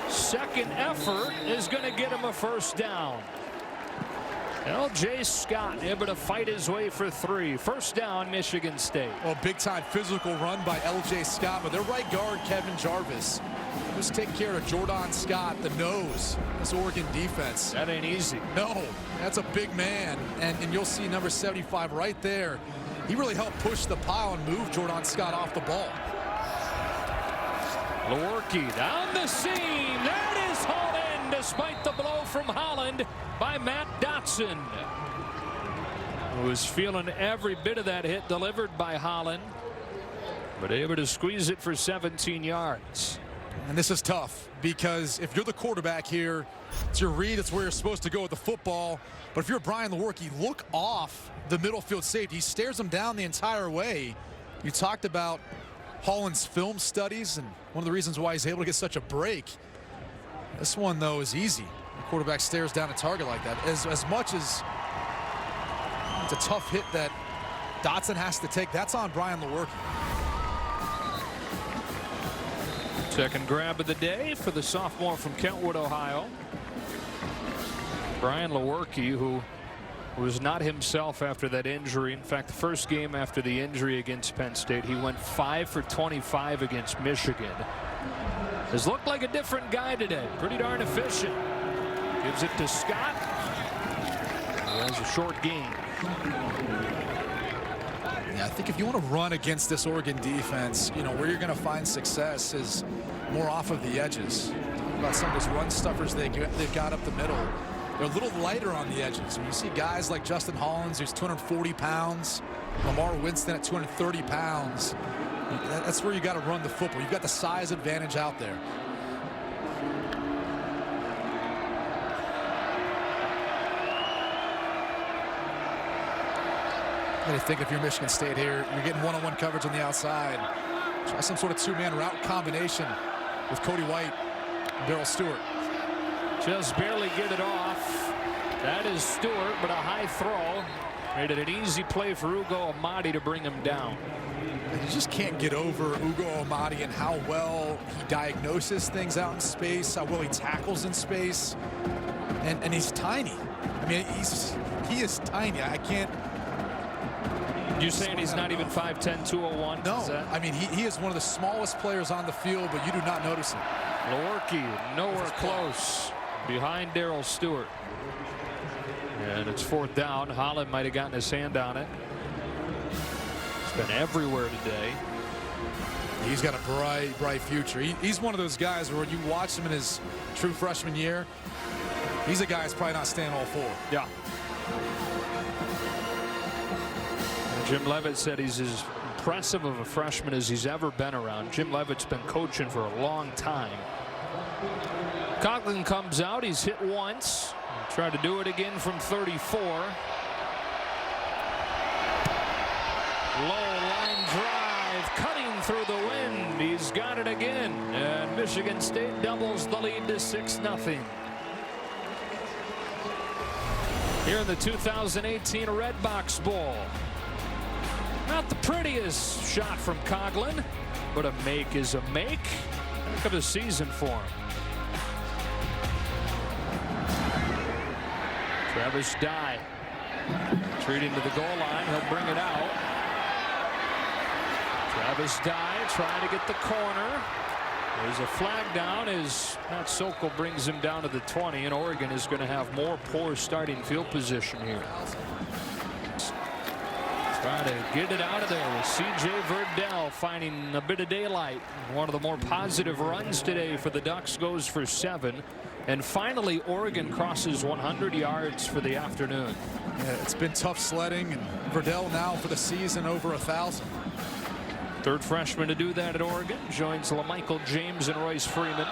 Second effort is going to get him a 1st down. L.J. Scott able to fight his way for 3. 1st down, Michigan State. Well, big-time physical run by L.J. Scott, but their right guard, Kevin Jarvis, just take care of Jordan Scott, the nose, this Oregon defense. That ain't easy. No, that's a big man, and you'll see number 75 right there. He really helped push the pile and move Jordan Scott off the ball. Lewerke down the seam. That is hauled in despite the blow from Holland by Matt Dotson, who was feeling every bit of that hit delivered by Holland, but able to squeeze it for 17 yards. And this is tough because if you're the quarterback here, it's your read, it's where you're supposed to go with the football. But if you're Brian Lewerke, look off the middle field safety. He stares him down the entire way. You talked about Holland's film studies and one of the reasons why he's able to get such a break. This one, though, is easy. The quarterback stares down a target like that. As much as it's a tough hit that Dotson has to take, that's on Brian Lewerke. Second grab of the day for the sophomore from Kentwood, Ohio. Brian Lewerke, who was not himself after that injury. In fact, the first game after the injury against Penn State, he went 5 for 25 against Michigan. Has looked like a different guy today. Pretty darn efficient. Gives it to Scott. He has a short gain. Yeah, I think if you want to run against this Oregon defense, you know, where you're going to find success is more off of the edges. About some of those run stuffers they've got up the middle. They're a little lighter on the edges. When you see guys like Justin Hollins, who's 240 pounds, Lamar Winston at 230 pounds, that's where you got to run the football. You've got the size advantage out there. I think if you're Michigan State here, you're getting one-on-one coverage on the outside. Try some sort of two-man route combination with Cody White and Darrell Stewart. Just barely get it off. That is Stewart, but a high throw. Made it an easy play for Ugo Amadi to bring him down. You just can't get over Ugo Amadi and how well he diagnoses things out in space, how well he tackles in space. And he's tiny. I mean, he is tiny. I can't. You saying he's not even 5'10", 201? No, I mean, he is one of the smallest players on the field, but you do not notice him. Lewerke nowhere close behind Darrell Stewart. And it's fourth down. Holland might have gotten his hand on it. It's been everywhere today. He's got a bright future. He's one of those guys where when you watch him in his true freshman year, he's a guy that's probably not staying all four. Yeah. Jim Leavitt said he's as impressive of a freshman as he's ever been around. Jim Leavitt's been coaching for a long time. Coughlin comes out. He's hit once. Tried to do it again from 34. Low line drive, cutting through the wind. He's got it again. And Michigan State doubles the lead to 6-0. Here in the 2018 Redbox Bowl. Not the prettiest shot from Coughlin, but a make is a make. Look at the season for him. Travis Dye treating to the goal line. He'll bring it out. Travis Dye trying to get the corner. There's a flag down as Matt Sokol brings him down to the 20, and Oregon is going to have more poor starting field position here. Trying to get it out of there with C.J. Verdell finding a bit of daylight. One of the more positive runs today for the Ducks goes for 7. And finally, Oregon crosses 100 yards for the afternoon. Yeah, it's been tough sledding, and Verdell now for the season over 1,000. Third freshman to do that at Oregon. Joins LaMichael James and Royce Freeman.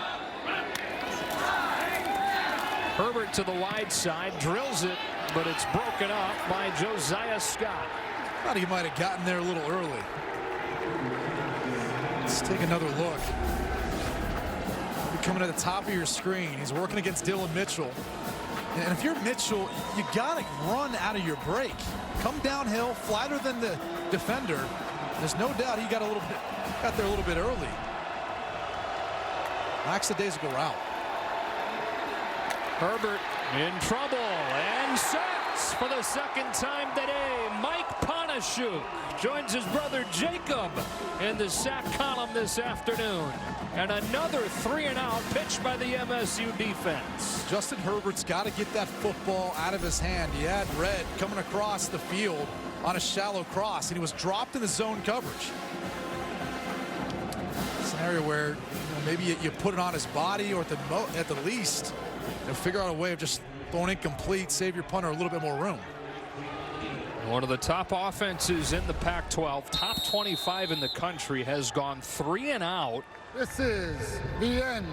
Herbert to the wide side, drills it, but it's broken up by Josiah Scott. Thought he might have gotten there a little early. Let's take another look. Coming to the top of your screen. He's working against Dylan Mitchell. And if you're Mitchell, you got to run out of your break. Come downhill, flatter than the defender. There's no doubt he got there a little bit early. Lackadaisical route. Herbert in trouble and sacks for the second time today. Mike Panashuk joins his brother Jacob in the sack column this afternoon. And another 3-and-out pitch by the MSU defense. Justin Herbert's got to get that football out of his hand. He had Red coming across the field on a shallow cross, and he was dropped in the zone coverage. Scenario where maybe you put it on his body, or at the least, figure out a way of just throwing it complete, save your punter a little bit more room. One of the top offenses in the Pac-12, top 25 in the country, has gone 3-and-out. This is the end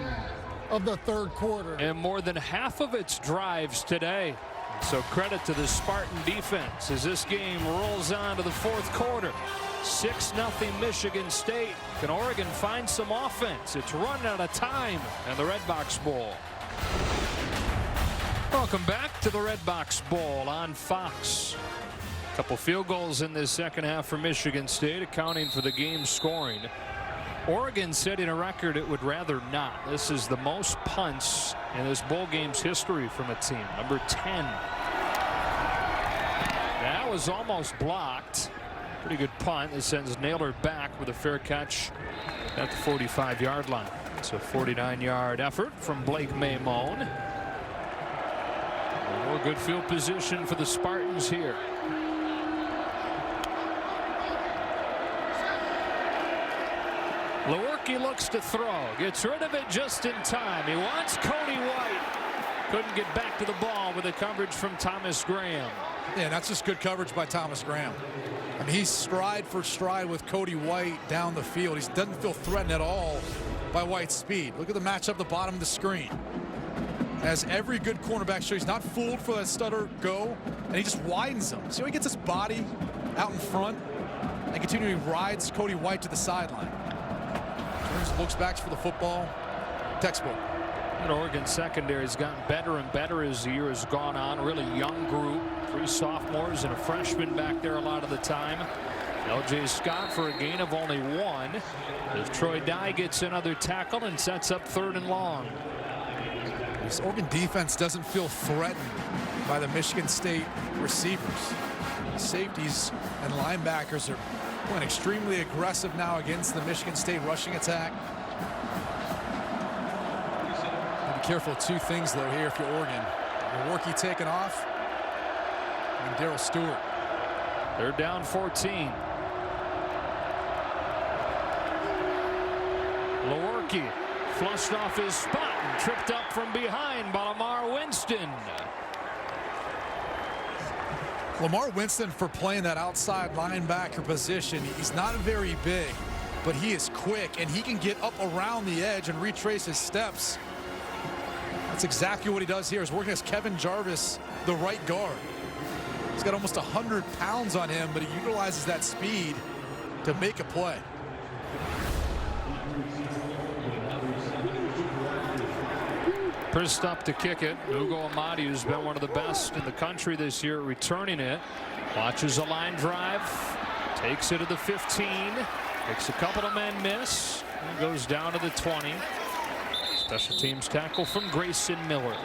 of the third quarter. And more than half of its drives today. So credit to the Spartan defense as this game rolls on to the fourth quarter. 6-0 Michigan State. Can Oregon find some offense? It's run out of time in the Redbox Bowl. Welcome back to the Redbox Bowl on Fox. A couple field goals in this second half for Michigan State, accounting for the game's scoring. Oregon setting a record it would rather not. This is the most punts in this bowl game's history from a team. Number 10. That was almost blocked. Pretty good punt. This sends Naylor back with a fair catch at the 45-yard line. It's a 49-yard effort from Blake Maymone. More good field position for the Spartans here. Lewerke looks to throw. Gets rid of it just in time. He wants Cody White. Couldn't get back to the ball with the coverage from Thomas Graham. Yeah, that's just good coverage by Thomas Graham. I mean, he's stride for stride with Cody White down the field. He doesn't feel threatened at all by White's speed. Look at the matchup at the bottom of the screen. As every good cornerback shows, he's not fooled for that stutter go, and he just widens them. See how he gets his body out in front and continually rides Cody White to the sideline. Turns, looks back for the football. Textbook. And Oregon secondary has gotten better and better as the year has gone on. Really young group. 3 sophomores and a freshman back there a lot of the time. L.J. Scott for a gain of only 1. As Troy Dye gets another tackle and sets up 3rd and long. This Oregon defense doesn't feel threatened by the Michigan State receivers. The safeties and linebackers are playing extremely aggressive now against the Michigan State rushing attack. Be careful of 2 things though here if you're Oregon. Lewerke taking off, and Darryl Stewart. They're down 14. Lewerke flushed off his spot and tripped up from behind by Lamar Winston. Lamar Winston, for playing that outside linebacker position, he's not very big, but he is quick and he can get up around the edge and retrace his steps. That's exactly what he does here. He's working as Kevin Jarvis, the right guard. He's got almost 100 pounds on him, but he utilizes that speed to make a play. First up to kick it, Ugo Amadi, who's been one of the best in the country this year, returning it. Watches a line drive, takes it to the 15, makes a couple of men miss, and goes down to the 20. Special teams tackle from Grayson Miller.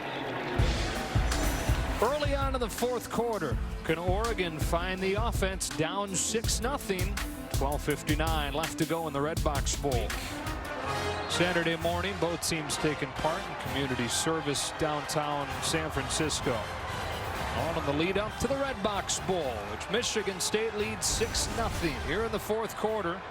Early on in the 4th quarter, can Oregon find the offense down 6-0? 12:59 left to go in the Redbox Bowl. Saturday morning, both teams taking part in community service downtown San Francisco. On in the lead up to the Redbox Bowl, which Michigan State leads 6-0 here in the 4th quarter.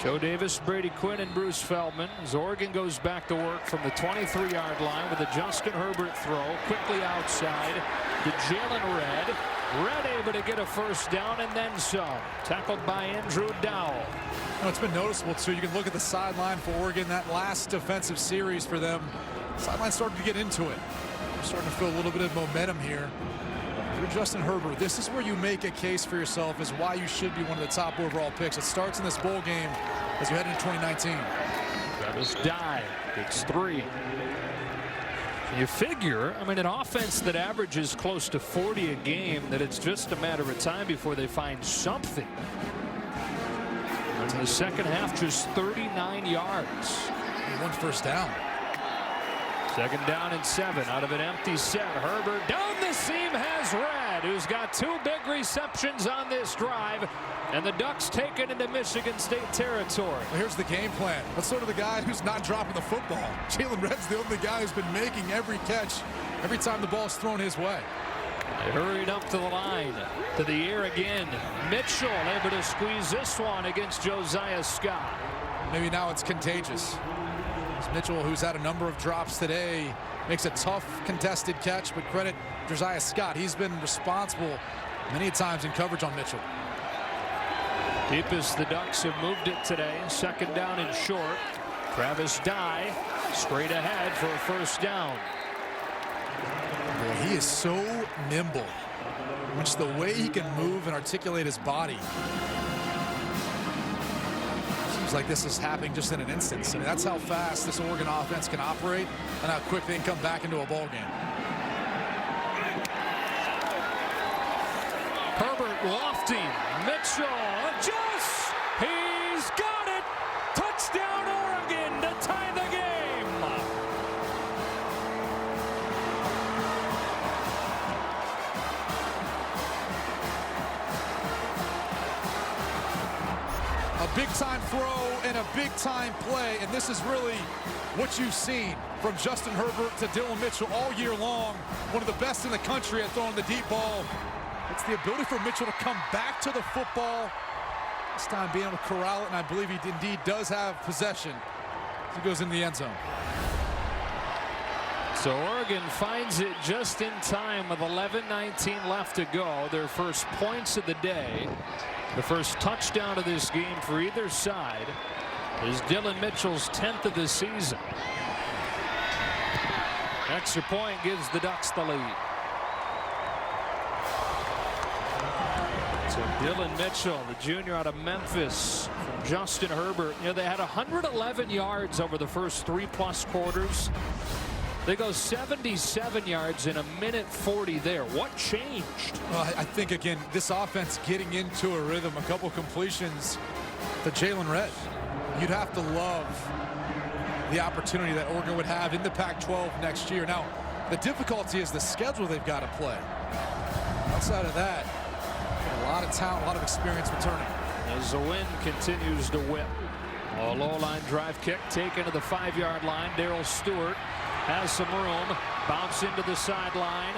Joe Davis, Brady Quinn, and Bruce Feldman as Oregon goes back to work from the 23-yard line with a Justin Herbert throw quickly outside to Jalen Red. Red able to get a first down and then some. Tackled by Andrew Dowell. It's been noticeable too. You can look at the sideline for Oregon. That last defensive series for them, sideline started to get into it. We're starting to feel a little bit of momentum here. For Justin Herbert, this is where you make a case for yourself as why you should be one of the top overall picks. It starts in this bowl game as you head into 2019. Travis Dye gets 3. You figure, I mean, an offense that averages close to 40 a game, that it's just a matter of time before they find something. In the second half, just 39 yards. 1 first down. 2nd down and 7 out of an empty set. Herbert down the seam has Red, who's got 2 big receptions on this drive, and the Ducks take it into Michigan State territory. Well, here's the game plan. Let's go to the guy who's not dropping the football. Jalen Red's the only guy who's been making every catch every time the ball's thrown his way. They hurried up to the line, to the air again. Mitchell able to squeeze this one against Josiah Scott. Maybe now it's contagious. Mitchell, who's had a number of drops today, makes a tough contested catch, but credit Josiah Scott. He's been responsible many times in coverage on Mitchell. Deepest the Ducks have moved it today. 2nd down and short. Travis Dye straight ahead for a first down. Boy, he is so nimble. Much the way he can move and articulate his body. seems like this is happening just in an instance. I mean, that's how fast this Oregon offense can operate and how quick they can come back into a ball game. Herbert lofting. Mitchell adjusts. He's got it. Touchdown Oregon to tie the game. A big-time throw and a big-time play, and this is really what you've seen from Justin Herbert to Dillon Mitchell all year long. One of the best in the country at throwing the deep ball. It's the ability for Mitchell to come back to the football. This time being able to corral it, and I believe he indeed does have possession as he goes in the end zone. So Oregon finds it just in time with 11:19 left to go. Their first points of the day. The first touchdown of this game for either side is Dillon Mitchell's 10th of the season. Extra point gives the Ducks the lead. So Dillon Mitchell, the junior out of Memphis, from Justin Herbert. You know, they had 111 yards over the first 3+ quarters. They go 77 yards in 1:40 there. What changed? Well, I think, again, this offense getting into a rhythm, a couple completions to Jalen Redd. You'd have to love the opportunity that Oregon would have in the Pac-12 next year. Now, the difficulty is the schedule they've got to play. Outside of that, a lot of talent, a lot of experience returning. As the wind continues to whip. A low-line drive kick taken to the 5-yard line. Darrell Stewart has some room. Bounce into the sideline.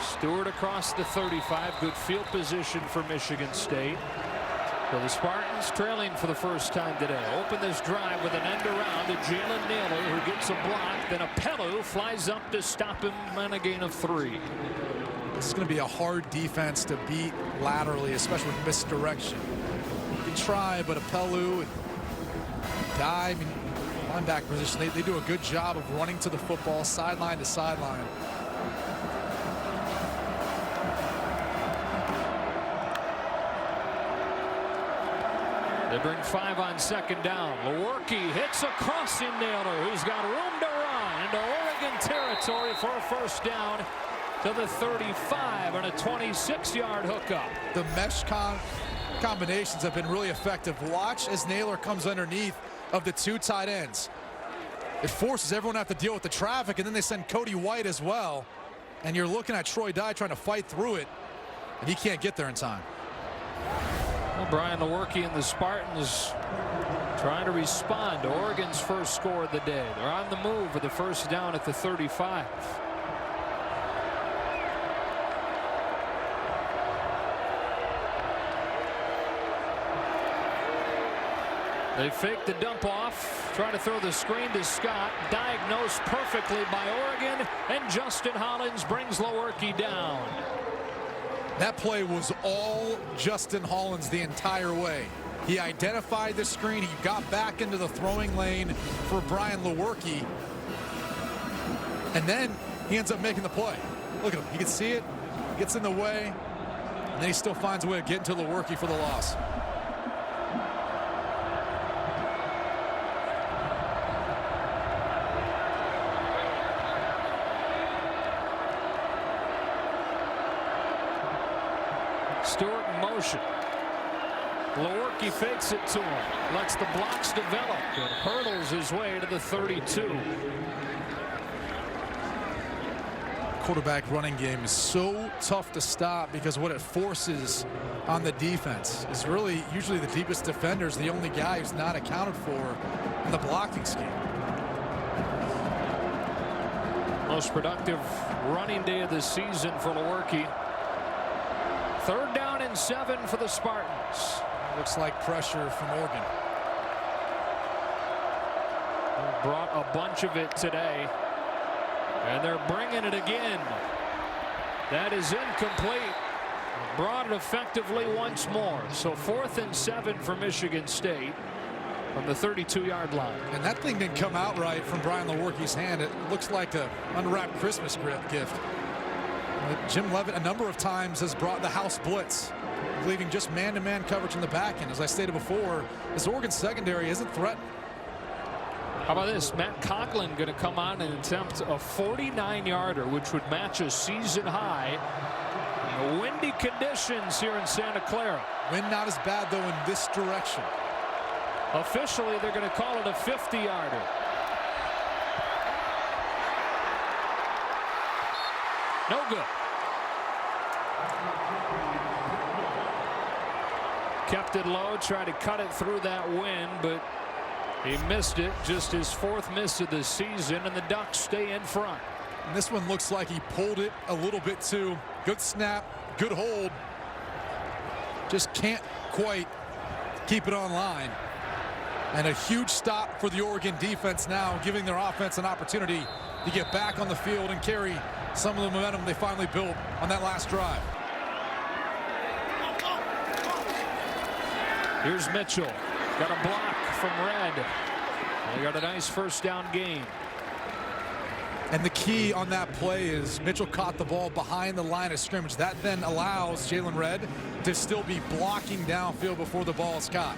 Stewart across the 35. Good field position for Michigan State. So the Spartans trailing for the first time today. Open this drive with an end around to Jalen Naylor, who gets a block. Then Apelu flies up to stop him on a gain of 3. This is going to be a hard defense to beat laterally, especially with misdirection. You can try, but Apelu and Dye, I mean, linebacker position, they do a good job of running to the football, sideline to sideline. They bring 5 on 2nd down. Lewerke hits a crossing Naylor, who's got room to run into Oregon territory for a first down to the 35 on a 26-yard hookup. The mesh combinations have been really effective. Watch as Naylor comes underneath of the 2 tight ends. It forces everyone to have to deal with the traffic, and then they send Cody White as well. And you're looking at Troy Dye trying to fight through it, and he can't get there in time. Well, Brian Lewerke and the Spartans trying to respond to Oregon's first score of the day. They're on the move with the first down at the 35. They fake the dump off, try to throw the screen to Scott, diagnosed perfectly by Oregon, and Justin Hollins brings Lewerke down. That play was all Justin Hollins the entire way. He identified the screen, he got back into the throwing lane for Brian Lewerke, and then he ends up making the play. Look at him, you can see it, he gets in the way, and then he still finds a way to get into Lewerke for the loss. Stewart in motion. Lewerke fakes it to him. Lets the blocks develop and hurdles his way to the 32. Quarterback running game is so tough to stop because what it forces on the defense is really usually the deepest defender is the only guy who's not accounted for in the blocking scheme. Most productive running day of the season for Lewerke. 3rd down and 7 for the Spartans. Looks like pressure from Oregon. Brought a bunch of it today. And they're bringing it again. That is incomplete. Brought it effectively once more. So 4th and 7 for Michigan State from the 32-yard line. And that thing didn't come out right from Brian Lewerke's hand. It looks like an unwrapped Christmas gift. Jim Levitt a number of times has brought the house blitz. leaving just man-to-man coverage in the back end. As I stated before, this Oregon secondary isn't threatened. How about this? Matt Conklin going to come on and attempt a 49-yarder, which would match a season high. In the windy conditions here in Santa Clara. Wind not as bad, though, in this direction. Officially, they're going to call it a 50-yarder. No good. Kept it low, tried to cut it through that wind, but he missed it. Just his 4th miss of the season, and the Ducks stay in front. And this one looks like he pulled it a little bit too. Good snap, good hold. Just can't quite keep it on line. And a huge stop for the Oregon defense now, giving their offense an opportunity to get back on the field and carry some of the momentum they finally built on that last drive. Here's Mitchell. Got a block from Red. They got a nice first down gain. And the key on that play is Mitchell caught the ball behind the line of scrimmage. That then allows Jalen Red to still be blocking downfield before the ball is caught.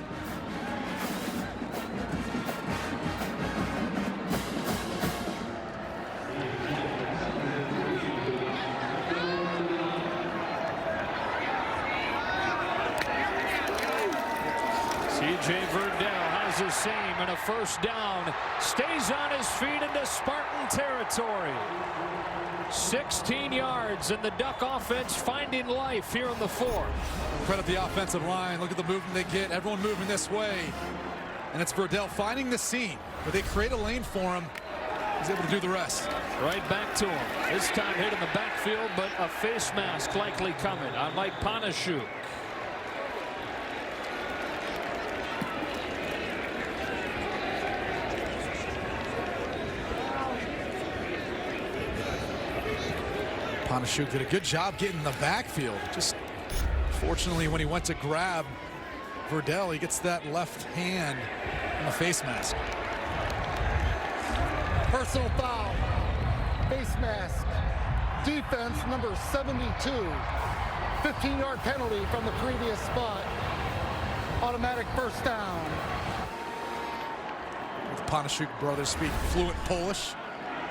C.J. Verdell has the same and a first down. Stays on his feet into Spartan territory. 16 yards, and the Duck offense finding life here in the 4th. Credit the offensive line. Look at the movement they get. Everyone moving this way. And it's Verdell finding the seam, where they create a lane for him. He's able to do the rest. Right back to him. This time hit in the backfield, but a face mask likely coming on Mike Panashuk. Panashuk did a good job getting in the backfield. Just fortunately, when he went to grab Verdell, he gets that left hand in the face mask. Personal foul. Face mask. Defense number 72. 15-yard penalty from the previous spot. Automatic first down. The Panashuk brothers speak fluent Polish.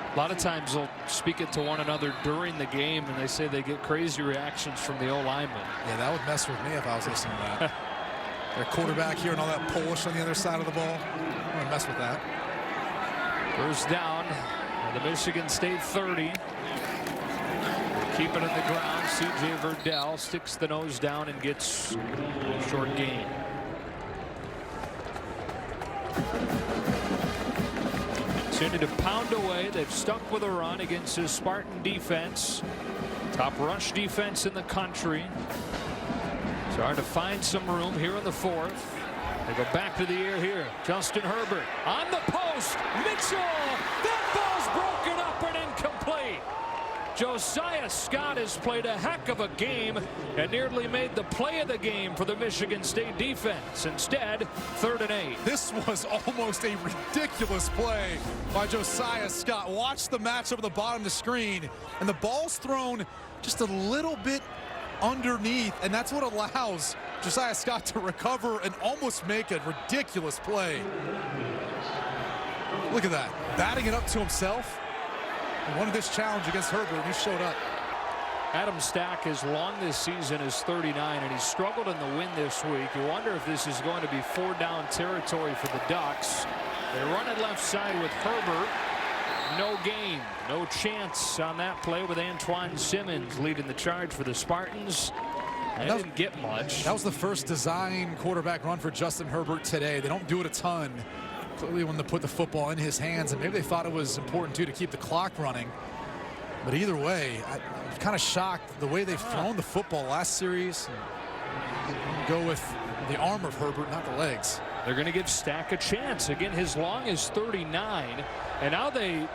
A lot of times they'll speak it to one another during the game, and they say they get crazy reactions from the O-linemen. Yeah, that would mess with me if I was listening to that. Their quarterback here and all that Polish on the other side of the ball. I'm going to mess with that. First down, the Michigan State 30. Keep it in the ground. C.J. Verdell sticks the nose down and gets a short gain. Continue to pound away. They've stuck with a run against his Spartan defense. Top rush defense in the country. It's hard to find some room here in the 4th. They go back to the air here. Justin Herbert on the post. Mitchell. That ball's broken up and incomplete. Josiah Scott has played a heck of a game and nearly made the play of the game for the Michigan State defense. Instead, 3rd and 8. This was almost a ridiculous play by Josiah Scott. Watch the matchup at the bottom of the screen, and the ball's thrown just a little bit underneath, and that's what allows Josiah Scott to recover and almost make a ridiculous play. Look at that, batting it up to himself. He wanted this challenge against Herbert, and he showed up. Adam Stack, as long this season is 39, and he struggled in the win this week. You wonder if this is going to be 4-down territory for the Ducks. They run it left side with Herbert. No gain, no chance on that play with Antoine Simmons leading the charge for the Spartans. They didn't get much. That was the first design quarterback run for Justin Herbert today. They don't do it a ton. Clearly when they put the football in his hands, and maybe they thought it was important too to keep the clock running. But either way, I'm kind of shocked the way they've thrown the football last series. Go with the arm of Herbert, not the legs. They're going to give Stack a chance. Again, his long is 39, and now they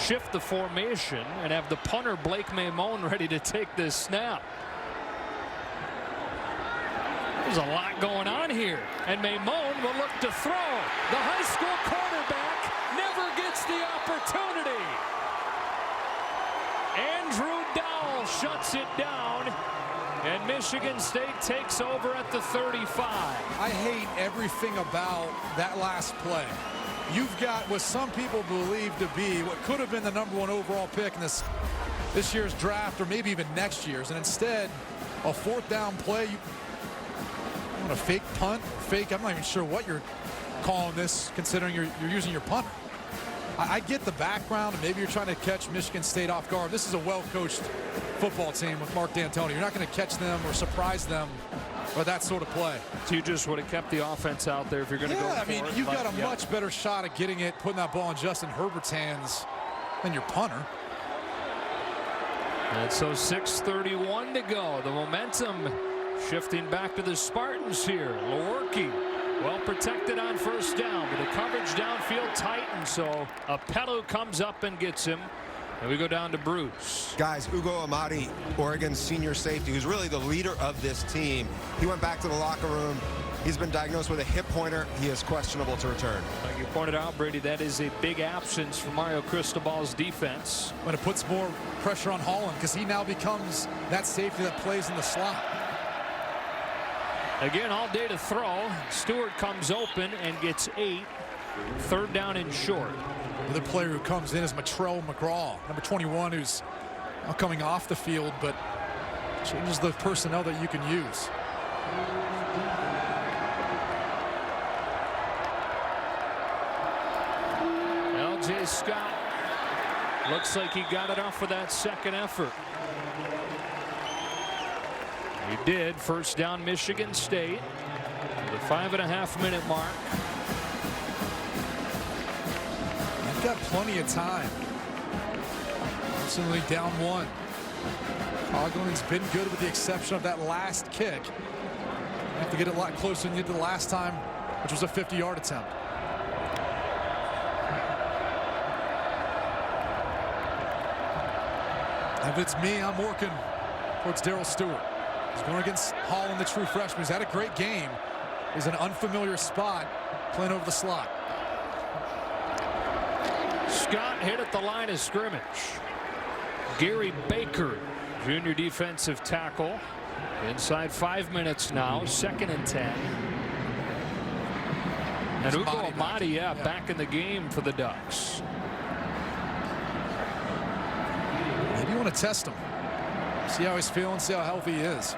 shift the formation and have the punter Blake Maimone ready to take this snap. There's a lot going on here, and Maimone will look to throw. The high school quarterback never gets the opportunity. Andrew Dowell shuts it down, And Michigan State takes over at the 35. I hate everything about that last play. You've got what some people believe to be what could have been the #1 overall pick in this year's draft, or maybe even next year's, and instead a 4th down play. You want a fake punt, fake, I'm not even sure what you're calling this, considering you're using your punter. I get the background, and maybe you're trying to catch Michigan State off guard. This is a well-coached football team with Mark D'Antoni. You're not going to catch them or surprise them with that sort of play. So you just would have kept the offense out there if you're going to go for it. I mean, you've got a much better shot at getting it, putting that ball in Justin Herbert's hands than your punter. And so 6:31 to go. The momentum shifting back to the Spartans here. Lewerke well protected on 1st down, but the coverage downfield tightened, so Apelu comes up and gets him. And we go down to Bruce. Guys, Ugo Amadi, Oregon's senior safety, who's really the leader of this team. He went back to the locker room. He's been diagnosed with a hip pointer. He is questionable to return. Like you pointed out, Brady, that is a big absence for Mario Cristobal's defense. But it puts more pressure on Holland because he now becomes that safety that plays in the slot. Again, all day to throw. Stewart comes open and gets 8. 3rd down and short. The player who comes in is Matrell McGraw, number 21, who's now coming off the field, but changes the personnel that you can use. L.J. Scott looks like he got it off with that 2nd effort. He did. 1st down, Michigan State. The 5.5-minute mark. You've got plenty of time. Absolutely down 1. Coughlin's been good with the exception of that last kick. You have to get it a lot closer than you did the last time, which was a 50-yard attempt. If it's me, I'm working towards Darrell Stewart. He's going against Holland, the true freshman. He's had a great game. He's in an unfamiliar spot, playing over the slot. Scott hit at the line of scrimmage. Gary Baker, junior defensive tackle. Inside 5 minutes now. 2nd and 10. And Ugo Amadi, back in the game for the Ducks. Maybe you want to test him. See how he's feeling, see how healthy he is.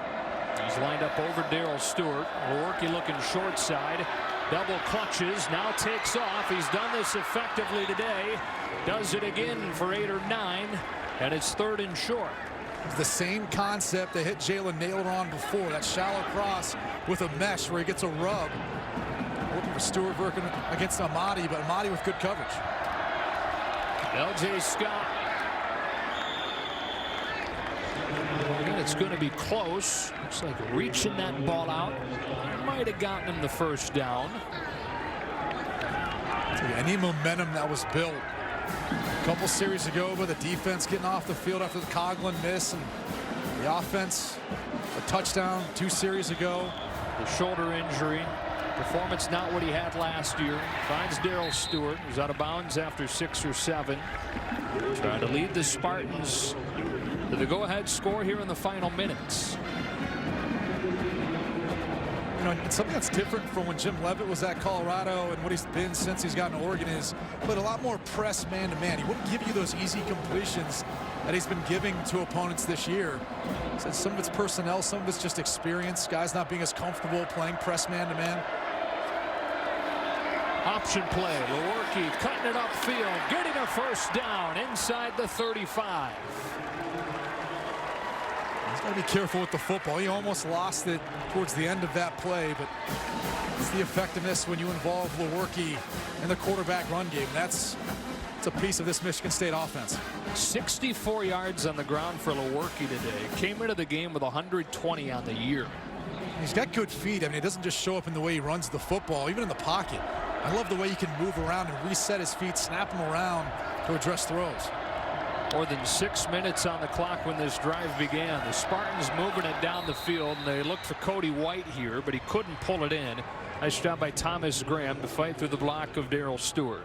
He's lined up over Darrell Stewart. Lewerke looking short side. Double clutches, now takes off. He's done this effectively today. Does it again for 8 or 9. And it's 3rd and short. It's the same concept that hit Jalen Naylor on before. That shallow cross with a mesh where he gets a rub. Looking for Stewart working against Amadi, but Amadi with good coverage. L.J. Scott. Again, it's going to be close. Looks like reaching that ball out. Might have gotten him the 1st down. Any momentum that was built a couple series ago by the defense getting off the field after the Coughlin miss, and the offense a touchdown 2 series ago. The shoulder injury. Performance not what he had last year. Finds Darrell Stewart, who's out of bounds after 6 or 7. Trying to lead the Spartans to the go-ahead score here in the final minutes. You know, something that's different from when Jim Leavitt was at Colorado and what he's been since he's gotten to Oregon is played a lot more press man-to-man. He wouldn't give you those easy completions that he's been giving to opponents this year. So some of it's personnel, some of it's just experience. Guys not being as comfortable playing press man-to-man. Option play. Lewerke cutting it upfield, getting a 1st down inside the 35. He's got to be careful with the football. He almost lost it towards the end of that play, but it's the effectiveness when you involve Lewerke in the quarterback run game. It's a piece of this Michigan State offense. 64 yards on the ground for Lewerke today. Came into the game with 120 on the year. He's got good feet. I mean, it doesn't just show up in the way he runs the football, even in the pocket. I love the way he can move around and reset his feet, snap them around to address throws. More than 6 minutes on the clock when this drive began. The Spartans moving it down the field, and they looked for Cody White here, but he couldn't pull it in. Nice job by Thomas Graham to fight through the block of Darrell Stewart.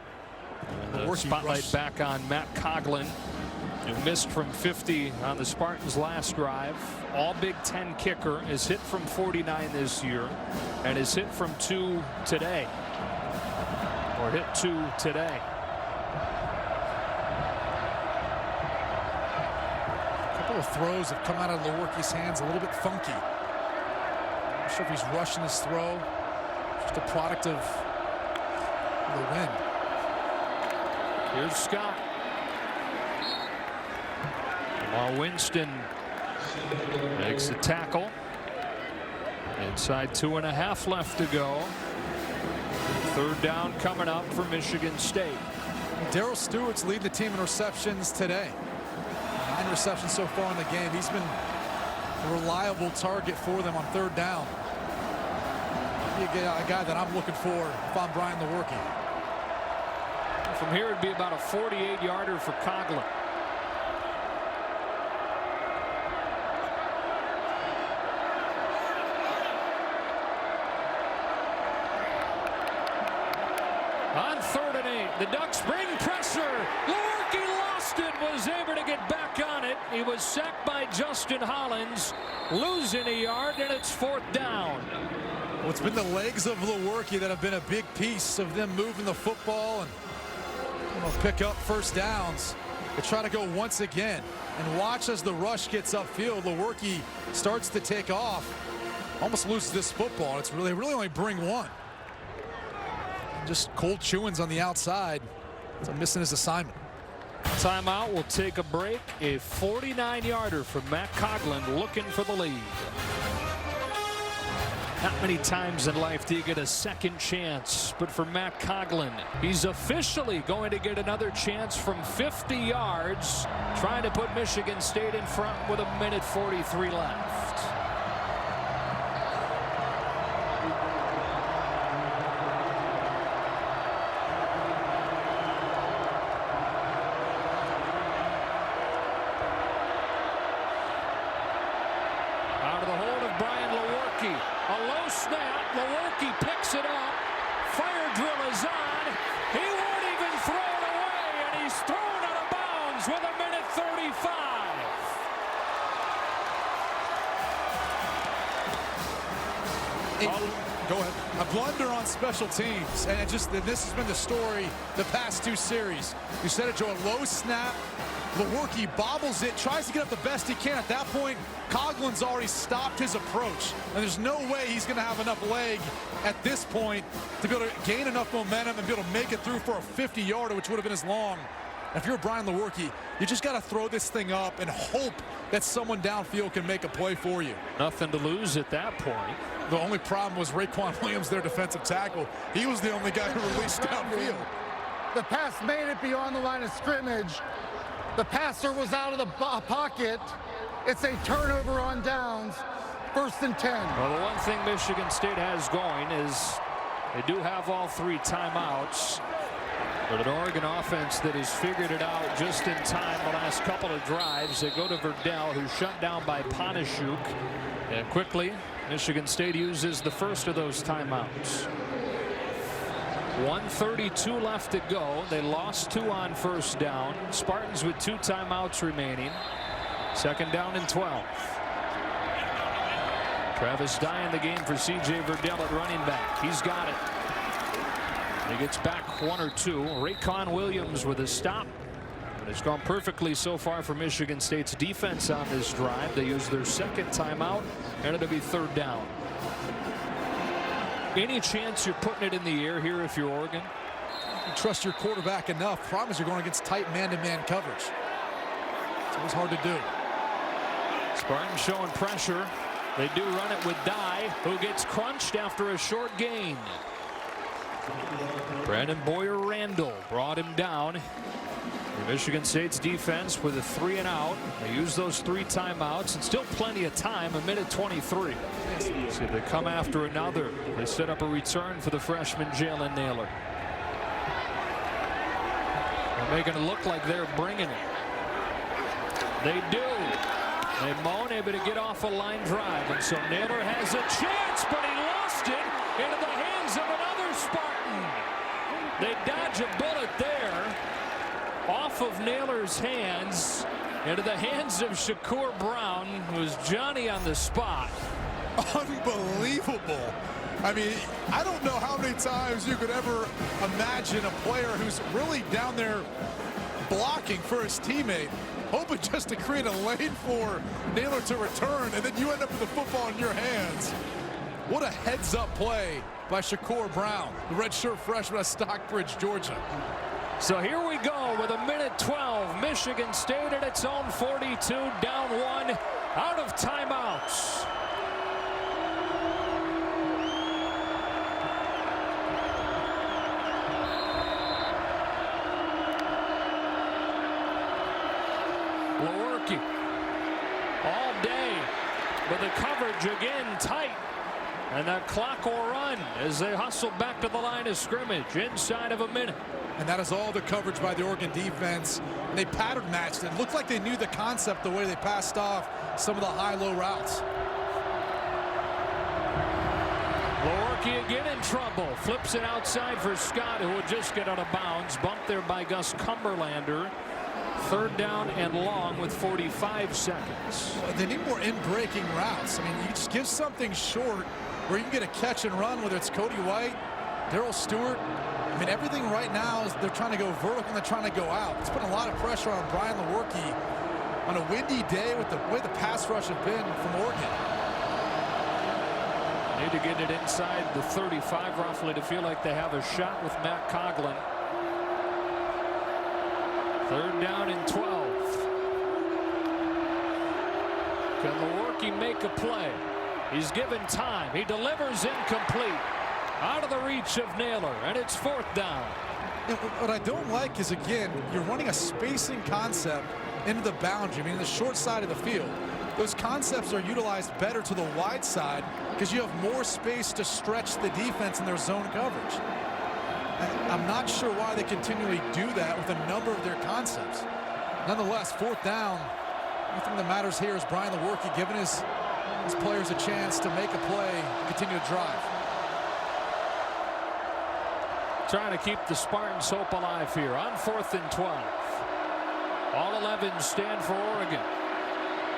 And the spotlight back on Matt Coughlin. who missed from 50 on the Spartans' last drive. All Big Ten kicker, has hit from 49 this year and has hit from 2 today, or hit 2 today. A couple of throws have come out of Lewerke's hands a little bit funky. Not sure if he's rushing his throw. Just a product of the wind. Here's Scott. While Winston makes the tackle. Inside 2.5 left to go. 3rd down coming up for Michigan State. Darryl Stewart's leading the team in receptions today. 9 receptions so far in the game. He's been a reliable target for them on 3rd down. A guy that I'm looking for if I'm Brian Lewerke. From here, it'd be about a 48-yarder for Coughlin. On 3rd and 8, the Ducks bring pressure. Lewerke lost it, was able to get back on it. He was sacked by Justin Hollins, losing a yard, and it's 4th down. Well, it's been the legs of Lewerke that have been a big piece of them moving the football and pick up 1st downs. They try to go once again, and watch as the rush gets upfield. Lewerke starts to take off, almost loses this football. It's really only bring one. Just cold chewings on the outside. So missing his assignment. Timeout. We'll take a break. A 49-yarder from Matt Coughlin looking for the lead. Not many times in life do you get a second chance, but for Matt Coughlin, he's officially going to get another chance from 50 yards, trying to put Michigan State in front with 1:43 left. Out of the hold of Brian Lewerke. A low snap. Lewerke picks it up. Fire drill is on. He won't even throw it away, and he's thrown out of bounds with 1:35. Go ahead. A blunder on special teams, and this has been the story the past 2 series. You said it, Joe. A low snap. Lewerke bobbles it, tries to get up the best he can. At that point, Coughlin's already stopped his approach, and there's no way he's going to have enough leg at this point to be able to gain enough momentum and be able to make it through for a 50-yarder, which would have been as long. If you're Brian Lewerke, you just got to throw this thing up and hope that someone downfield can make a play for you. Nothing to lose at that point. The only problem was Raekwon Williams, their defensive tackle. He was the only guy who released downfield. The pass made it beyond the line of scrimmage. The passer was out of the pocket. It's a turnover on downs. 1st and 10. Well, the one thing Michigan State has going is they do have all 3 timeouts. But an Oregon offense that has figured it out just in time the last couple of drives. They go to Verdell, who's shut down by Panashuk. And quickly, Michigan State uses the first of those timeouts. 1:32 left to go. They lost 2 on 1st down. Spartans with 2 timeouts remaining. 2nd down and 12. Travis Dye in the game for C.J. Verdell at running back. He's got it. He gets back 1 or 2. Raekwon Williams with a stop. But it's gone perfectly so far for Michigan State's defense on this drive. They use their 2nd timeout, and it'll be 3rd down. Any chance you're putting it in the air here if you're Oregon? You trust your quarterback enough. Problem is you're going against tight man-to-man coverage. It's always hard to do. Spartans showing pressure. They do run it with Dye, who gets crunched after a short gain. Brandon Boyer Randall brought him down. Michigan State's defense with a 3 and out. They use those 3 timeouts, and still plenty of time, 1:23. See if they come after another. They set up a return for the freshman Jalen Naylor. They're making it look like they're bringing it. They do. And Moan able to get off a line drive, and so Naylor has a chance, but he lost it into the hands of another Spartan. They dodge a bullet there off of of Naylor's hands into the hands of Shakur Brown, who's Johnny on the spot. Unbelievable. I mean, I don't know how many times you could ever imagine a player who's really down there blocking for his teammate, hoping just to create a lane for Naylor to return, and then you end up with the football in your hands. What a heads-up play by Shakur Brown, the redshirt freshman at Stockbridge, Georgia. So here we go with 1:12. Michigan State at its own 42, down 1, out of timeouts. Lewerke all day, but the coverage again tight. And that clock will run as they hustle back to the line of scrimmage inside of a minute. And that is all the coverage by the Oregon defense. And they pattern matched it. Looked like they knew the concept the way they passed off some of the high-low routes. Lewerke again in trouble. Flips it outside for Scott, who would just get out of bounds. Bumped there by Gus Cumberlander. 3rd down and long with 45 seconds. They need more in-breaking routes. I mean, you just give something short where you can get a catch and run, whether it's Cody White, Darrell Stewart. I mean, everything right now is they're trying to go vertical and they're trying to go out. It's putting a lot of pressure on Brian Lewerke on a windy day with the way the pass rush have been from Oregon. Need to get it inside the 35 roughly to feel like they have a shot with Matt Coughlin. 3rd down and 12. Can Lewerke make a play? He's given time. He delivers incomplete. Out of the reach of Naylor, and it's 4th down. What I don't like is, again, you're running a spacing concept into the boundary. I mean, the short side of the field. Those concepts are utilized better to the wide side because you have more space to stretch the defense in their zone coverage. I'm not sure why they continually do that with a number of their concepts. Nonetheless, 4th down. The thing that matters here is Brian Lewerke giving his players a chance to make a play, continue to drive. Trying to keep the Spartans' hope alive here on 4th and 12. All 11 stand for Oregon.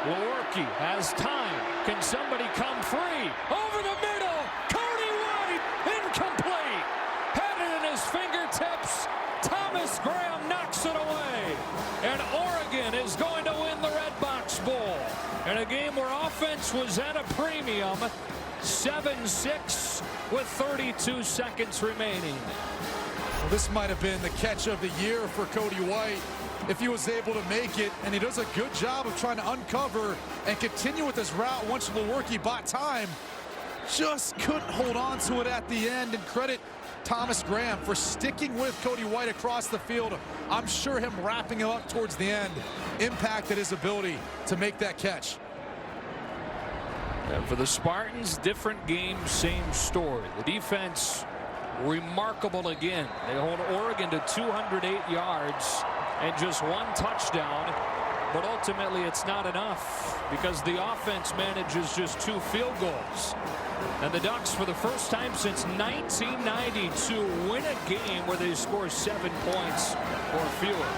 Lewerke has time. Can somebody come free? Over the middle. Cody White, incomplete. Had it in his fingertips. Thomas Graham knocks it away. And Oregon is going to win the Redbox Bowl. In a game where offense was at a premium. 7-6 with 32 seconds remaining. Well, this might have been the catch of the year for Cody White if he was able to make it, and he does a good job of trying to uncover and continue with his route once Lewerke bought time. Just couldn't hold on to it at the end, and credit Thomas Graham for sticking with Cody White across the field. I'm sure him wrapping him up towards the end impacted his ability to make that catch. And for the Spartans, different game, same story. The defense remarkable again. They hold Oregon to 208 yards and just 1 touchdown, but ultimately it's not enough because the offense manages just 2 field goals. And the Ducks, for the first time since 1992, win a game where they score 7 points or fewer.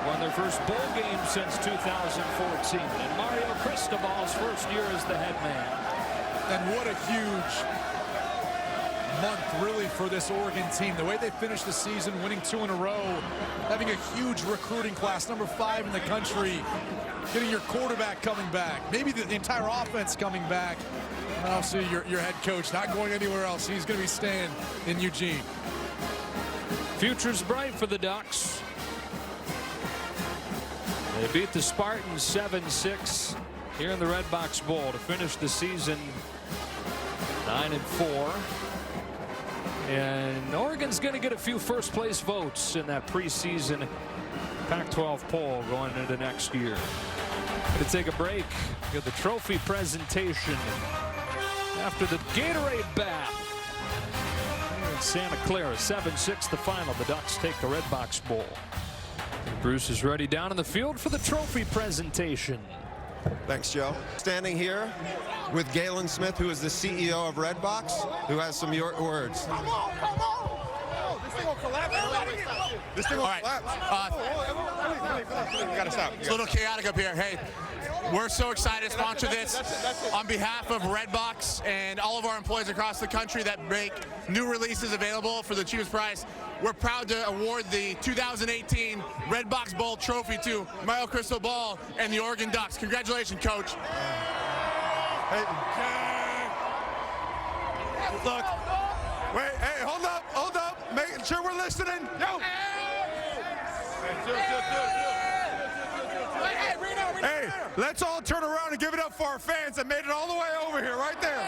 Won their first bowl game since 2014. And Mario Cristobal's first year as the head man. And what a huge month really for this Oregon team. The way they finished the season, winning 2 in a row, having a huge recruiting class, number 5 in the country, getting your quarterback coming back, maybe the entire offense coming back. And also your head coach not going anywhere else. He's going to be staying in Eugene. Future's bright for the Ducks. They beat the Spartans 7-6 here in the Redbox Bowl to finish the season 9-4. And Oregon's going to get a few first place votes in that preseason Pac-12 poll going into next year. To take a break, get the trophy presentation after the Gatorade bath here in Santa Clara. 7-6 the final. The Ducks take the Redbox Bowl. Bruce is ready down in the field for the trophy presentation. Thanks, Joe. Standing here with Galen Smith, who is the CEO of Redbox, who has some words. Come on, come on! This thing will collapse. This thing will collapse. You gotta stop. It's a little chaotic up here. Hey, we're so excited to sponsor this on behalf of Redbox and all of our employees across the country that make new releases available for the cheapest price. We're proud to award the 2018 Redbox Bowl trophy to Mario Cristobal and the Oregon Ducks. Congratulations, Coach. Hey. Look. Wait, hey, hold up. Making sure we're listening. Yo. Hey, let's all turn around and give it up for our fans that made it all the way over here, right there.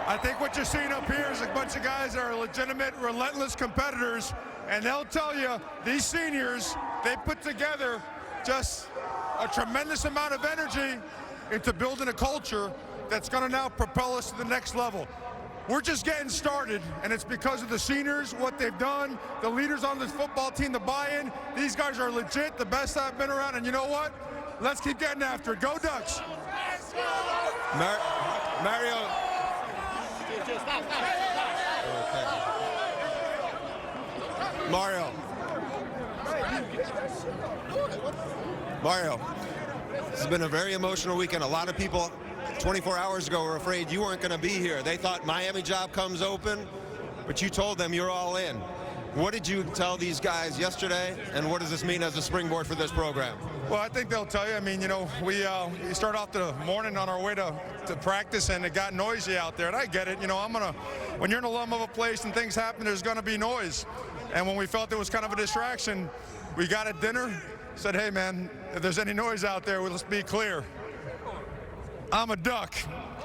I think what you're seeing up here is a bunch of guys that are legitimate, relentless competitors, and they'll tell you, these seniors, they put together just a tremendous amount of energy into building a culture that's going to now propel us to the next level. We're just getting started, and it's because of the seniors, what they've done, the leaders on this football team, the buy-in. These guys are legit, the best I've been around, and you know what? Let's keep getting after it. Go Ducks! Mario. Mario, this has been a very emotional weekend. A lot of people 24 hours ago were afraid you weren't going to be here. They thought Miami job comes open, but you told them you're all in. What did you tell these guys yesterday, and what does this mean as a springboard for this program? Well, I think they'll tell you. I mean, you know, we start off the morning on our way to practice, and it got noisy out there, and I get it. You know, when you're in a lum of a place and things happen, there's going to be noise. And when we felt there was kind of a distraction, we got at dinner, said, hey, man, if there's any noise out there, let's be clear. I'm a Duck,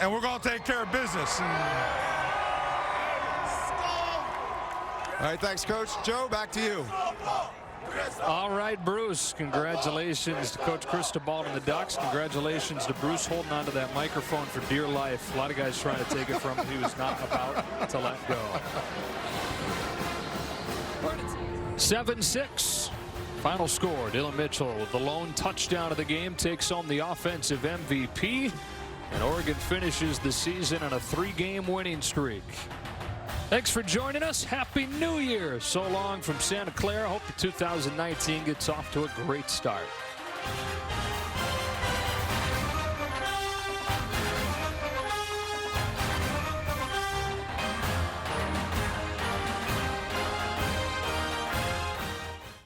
and we're going to take care of business. All right, thanks, Coach. Joe, back to you. All right, Bruce, congratulations to Coach Cristobal and the Ducks. Congratulations to Bruce holding onto that microphone for dear life. A lot of guys trying to take it from him. He was not about to let go. 7-6. Final score, Dylan Mitchell with the lone touchdown of the game takes home the offensive MVP, and Oregon finishes the season on a 3-game winning streak. Thanks for joining us. Happy New Year. So long from Santa Clara. Hope the 2019 gets off to a great start.